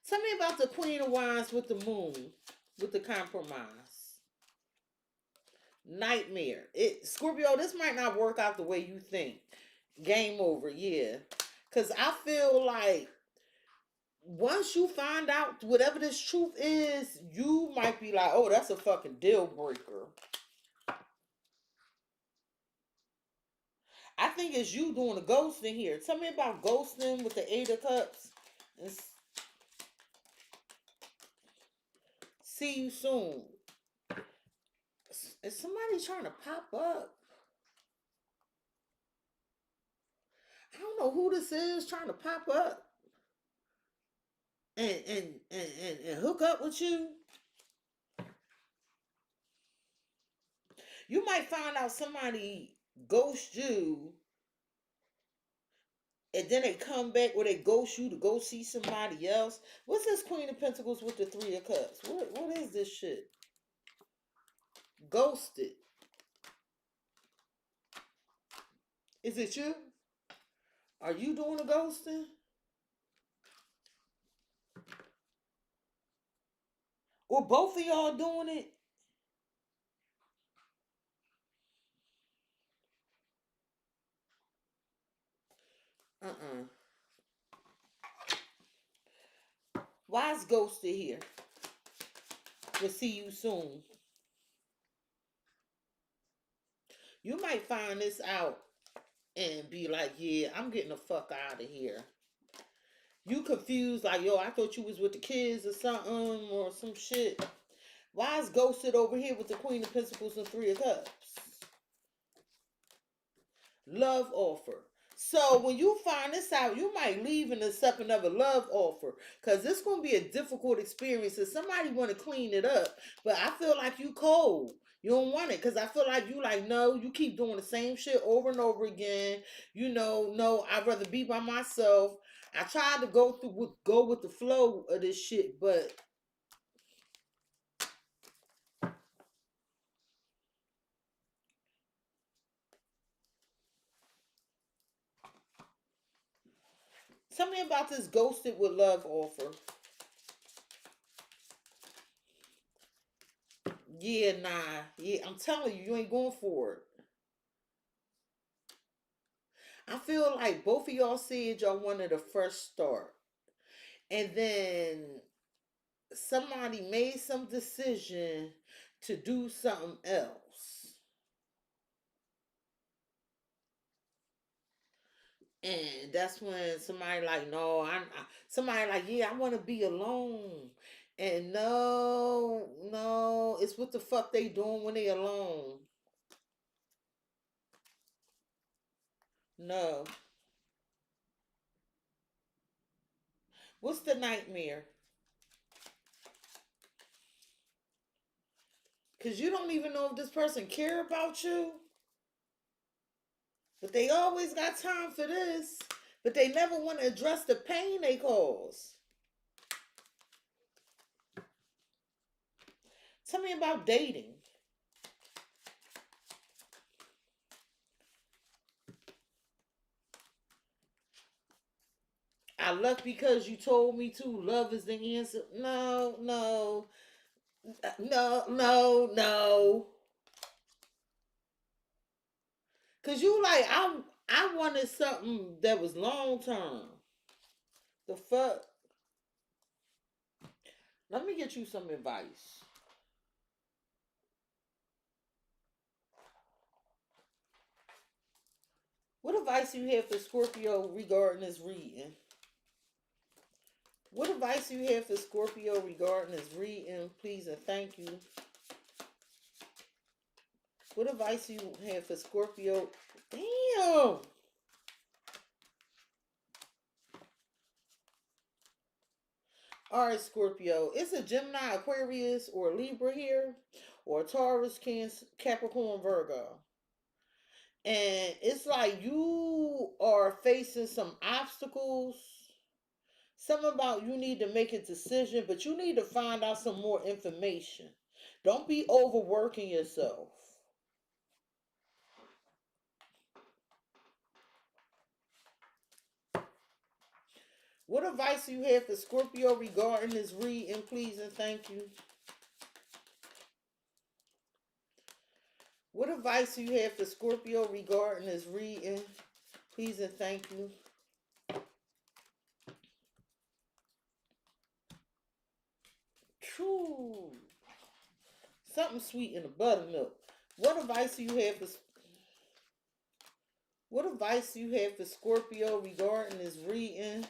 Tell me about the Queen of Wands with the moon, with the compromise. Nightmare. Scorpio, this might not work out the way you think. Game over, yeah. Because I feel like once you find out whatever this truth is, you might be like, oh, that's a fucking deal breaker. I think it's you doing the ghosting here. Tell me about ghosting with the Eight of Cups. See you soon. Is somebody trying to pop up? I don't know who this is trying to pop up and hook up with you. You might find out somebody ghost you, and then they come back or they ghost you to go see somebody else. What's this Queen of Pentacles with the Three of Cups? What is this shit? Ghosted. Is it you? Are you doing the ghosting? Or both of y'all doing it? Uh-uh. Why is ghosted here? We'll see you soon. You might find this out and be like, yeah, I'm getting the fuck out of here. You confused, like, yo, I thought you was with the kids or something or some shit. Why is ghosted over here with the Queen of Pentacles and Three of Cups? Love offer. So when you find this out, you might leave and accept another love offer, because this going to be a difficult experience and somebody want to clean it up. But I feel like you cold. You don't want it, because I feel like you like, no, you keep doing the same shit over and over again. You know, no, I'd rather be by myself. I tried to go with the flow of this shit, but tell me about this ghosted with love offer. Yeah, nah. Yeah, I'm telling you, you ain't going for it. I feel like both of y'all said y'all wanted a fresh start. And then somebody made some decision to do something else. And that's when somebody like, no, somebody like, yeah, I want to be alone. And no, it's what the fuck they doing when they alone. No. What's the nightmare? Because you don't even know if this person care about you. But they always got time for this. But they never want to address the pain they cause. Tell me about dating. I left because you told me to. Love is the answer. No. Cause you like, I wanted something that was long term. The fuck? Let me get you some advice. What advice you have for Scorpio regarding this reading? What advice you have for Scorpio regarding this reading? Please and thank you. What advice you have for Scorpio? Damn. All right, Scorpio. It's a Gemini, Aquarius, or Libra here, or Taurus, Cancer, Capricorn, Virgo. And it's like you are facing some obstacles. Something about you need to make a decision, but you need to find out some more information. Don't be overworking yourself. What advice do you have for Scorpio regarding this reading, please and thank you? What advice do you have for Scorpio regarding this reading, please and thank you? True. Something sweet in the buttermilk. What advice do you have for Scorpio regarding this reading?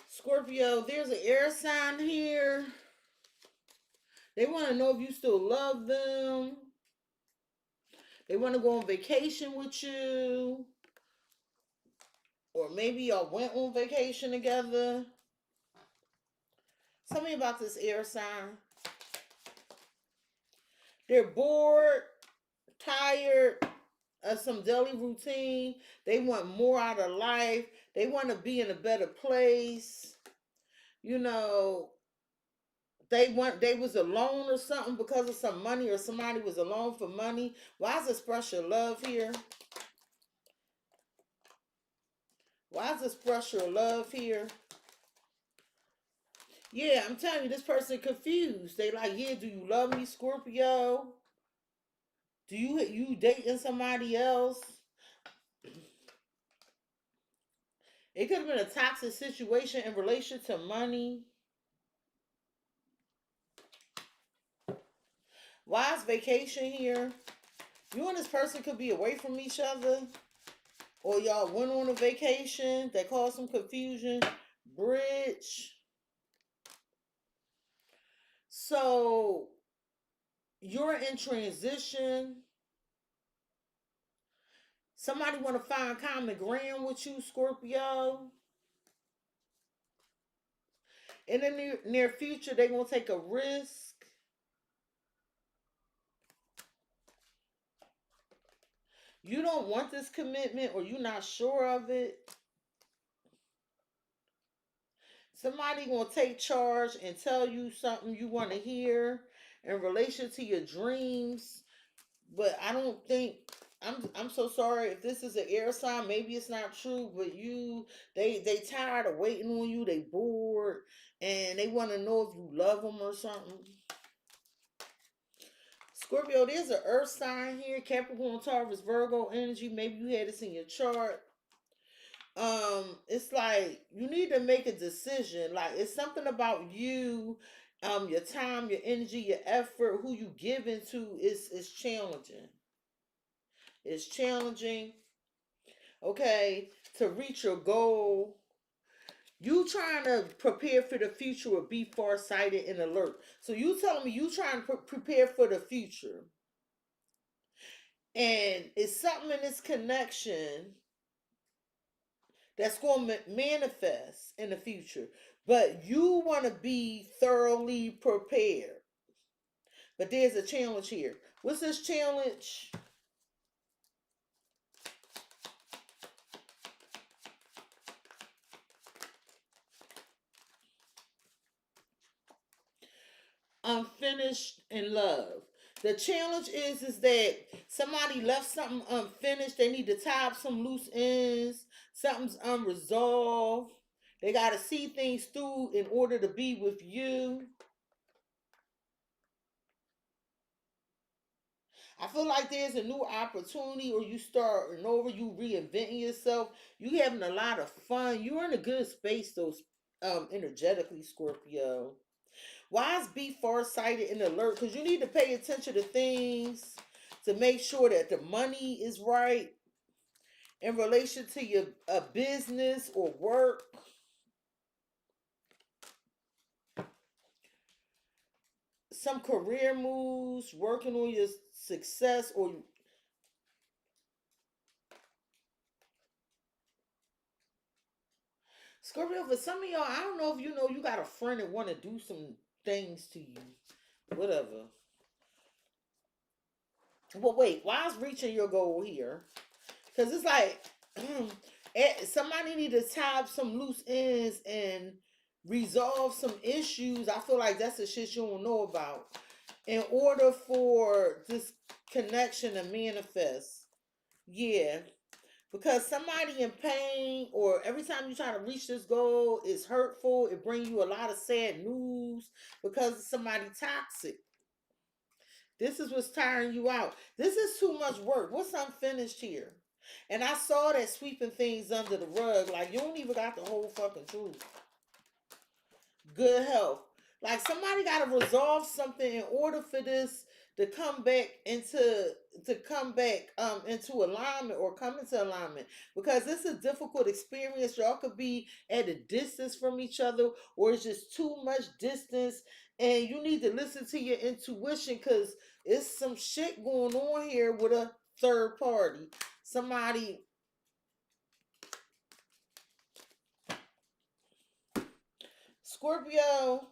Scorpio, there's an air sign here. They want to know if you still love them. They want to go on vacation with you. Or maybe y'all went on vacation together. Tell me about this air sign. They're bored, tired of some daily routine. They want more out of life. They want to be in a better place. You know, they was alone or something because of some money, or somebody was alone for money. Why is express your love here? Why is express your love here? Yeah, I'm telling you, this person confused. They like, yeah, do you love me, Scorpio? Do you dating somebody else? It could have been a toxic situation in relation to money. Why is vacation here? You and this person could be away from each other. Or y'all went on a vacation that caused some confusion. Bridge. So you're in transition. Somebody want to find common ground with you, Scorpio. In the near future, they're going to take a risk. You don't want this commitment, or you're not sure of it. Somebody going to take charge and tell you something you want to hear in relation to your dreams. But I don't think, I'm so sorry if this is an air sign. Maybe it's not true, but they tired of waiting on you. They bored, and they want to know if you love them or something. Scorpio, there's an earth sign here. Capricorn, Taurus, Virgo energy. Maybe you had this in your chart. It's like you need to make a decision. Like, it's something about you, your time, your energy, your effort, who you give into is challenging. It's challenging, okay, to reach your goal. You trying to prepare for the future or be farsighted and alert. So you telling me you trying to prepare for the future. And it's something in this connection that's going to manifest in the future. But you want to be thoroughly prepared. But there's a challenge here. What's this challenge? Unfinished in love. The challenge is that somebody left something unfinished. They need to tie up some loose ends. Something's unresolved. They got to see things through in order to be with you. I feel like there's a new opportunity, or you starting over, you reinventing yourself. You having a lot of fun. You're in a good space, though, energetically, Scorpio. Why is be farsighted and alert? Because you need to pay attention to things to make sure that the money is right in relation to your business or work. Some career moves, working on your success, or Scorpio, for some of y'all, I don't know if you know you got a friend that want to do some things to you. Whatever. Well, wait, why is reaching your goal here? Because it's like somebody need to tie up some loose ends and resolve some issues. I feel like that's the shit you don't know about. In order for this connection to manifest. Yeah, because somebody in pain, or every time you try to reach this goal is hurtful. It brings you a lot of sad news because of somebody toxic. This is what's tiring you out. This is too much work. What's unfinished here? And I saw that sweeping things under the rug. Like, you don't even got the whole fucking truth. Good health. Like, somebody got to resolve something in order for this to come back into alignment, or come into alignment, because this is a difficult experience. Y'all could be at a distance from each other, or it's just too much distance, and you need to listen to your intuition, because it's some shit going on here with a third party. Somebody, Scorpio,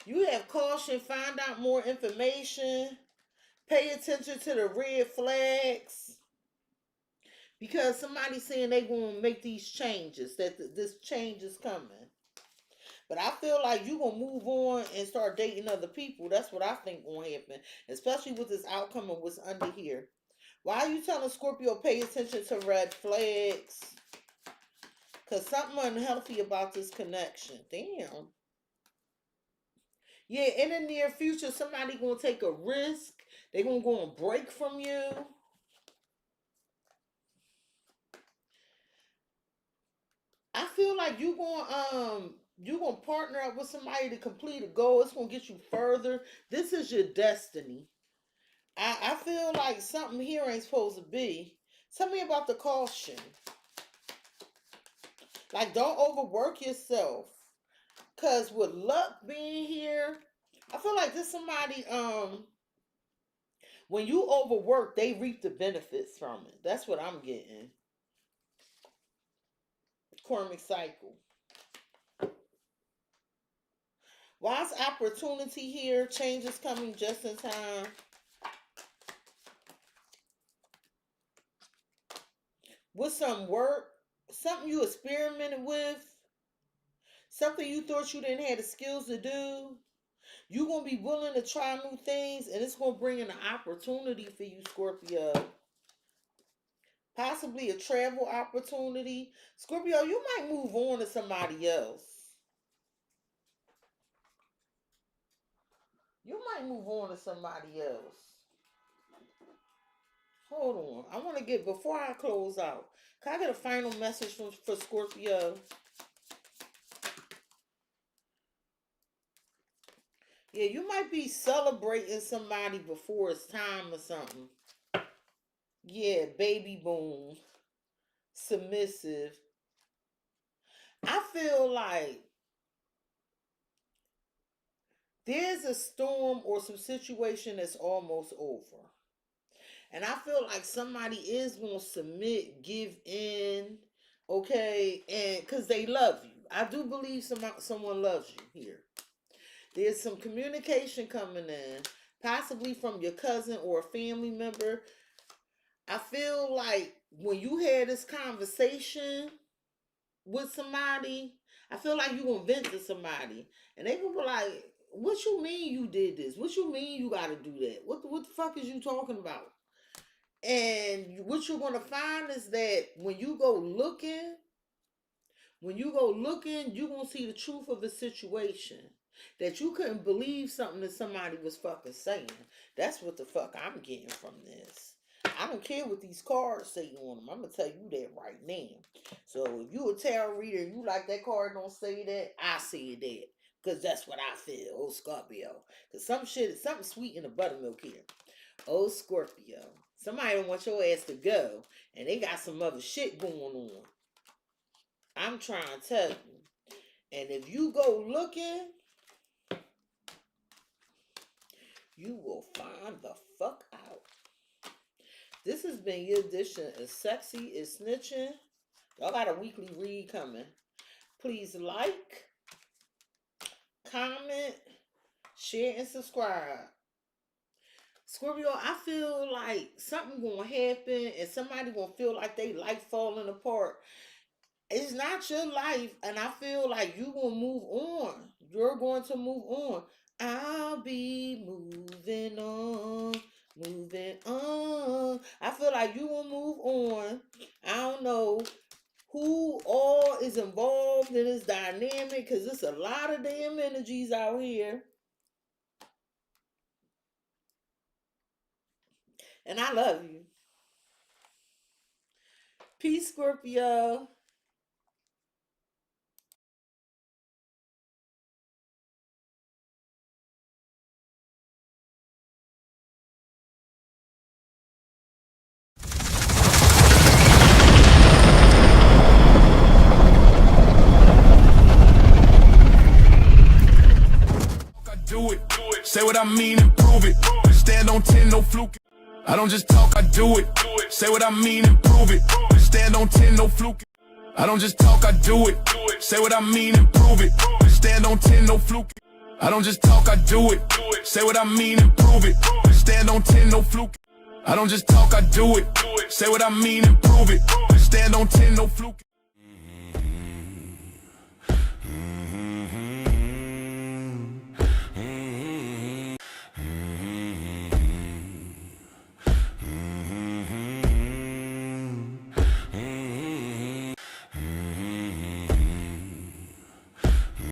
you have caution. Find out more information. Pay attention to the red flags, because somebody's saying they gonna make these changes. That this change is coming. But I feel like you gonna move on and start dating other people. That's what I think gonna happen, especially with this outcome of what's under here. Why are you telling Scorpio pay attention to red flags? Cause something unhealthy about this connection. Damn. Yeah, in the near future, somebody gonna take a risk. They gonna go on break from you. I feel like you gonna partner up with somebody to complete a goal. It's gonna get you further. This is your destiny. I feel like something here ain't supposed to be. Tell me about the caution. Like, don't overwork yourself. Cause with luck being here, I feel like this somebody when you overwork, they reap the benefits from it. That's what I'm getting. Karmic cycle. Why's opportunity here? Change is coming just in time. With some work, something you experimented with, something you thought you didn't have the skills to do. You're going to be willing to try new things, and it's going to bring in an opportunity for you, Scorpio. Possibly a travel opportunity. Scorpio, you might move on to somebody else. You might move on to somebody else. Hold on. I want to get, before I close out, can I get a final message for Scorpio? Yeah, you might be celebrating somebody before it's time or something. Yeah, baby boom. Submissive. I feel like there's a storm or some situation that's almost over. And I feel like somebody is going to submit, give in, okay? And because they love you. I do believe someone loves you here. There's some communication coming in, possibly from your cousin or a family member. I feel like when you had this conversation with somebody, I feel like you're going to vent to somebody. And they going to be like, what you mean you did this? What you mean you got to do that? What the fuck is you talking about? And what you're going to find is that when you go looking, you're going to see the truth of the situation. That you couldn't believe something that somebody was fucking saying. That's what the fuck I'm getting from this. I don't care what these cards say on them. I'm going to tell you that right now. So if you a tarot reader and you like that card don't say that, I say that. Because that's what I feel. Oh, Scorpio. Because something sweet in the buttermilk here. Oh, Scorpio. Somebody don't want your ass to go. And they got some other shit going on. I'm trying to tell you. And if you go looking, you will find the fuck out. This has been your edition of Cexxi is Snitching. Y'all got a weekly read coming. Please like, comment, share, and subscribe. Scorpio, I feel like something gonna happen and somebody gonna feel like they life falling apart. It's not your life, and I feel like you gonna move on. You're going to move on. I'll be moving on, moving on. I feel like you will move on. I don't know who all is involved in this dynamic because it's a lot of damn energies out here. And I love you. Peace, Scorpio. Do it, say what I mean and prove it. Stand on 10, no fluke. I don't just talk, I do it. Say what I mean and prove it. Stand on 10, no fluke. I don't just talk, I do it. Say what I mean and prove it. Stand on 10, no fluke. I don't just talk, I do it. Say what I mean and prove it. Stand on 10, no fluke. I don't just talk, I do it. Say what I mean and prove it. Stand on 10, no fluke.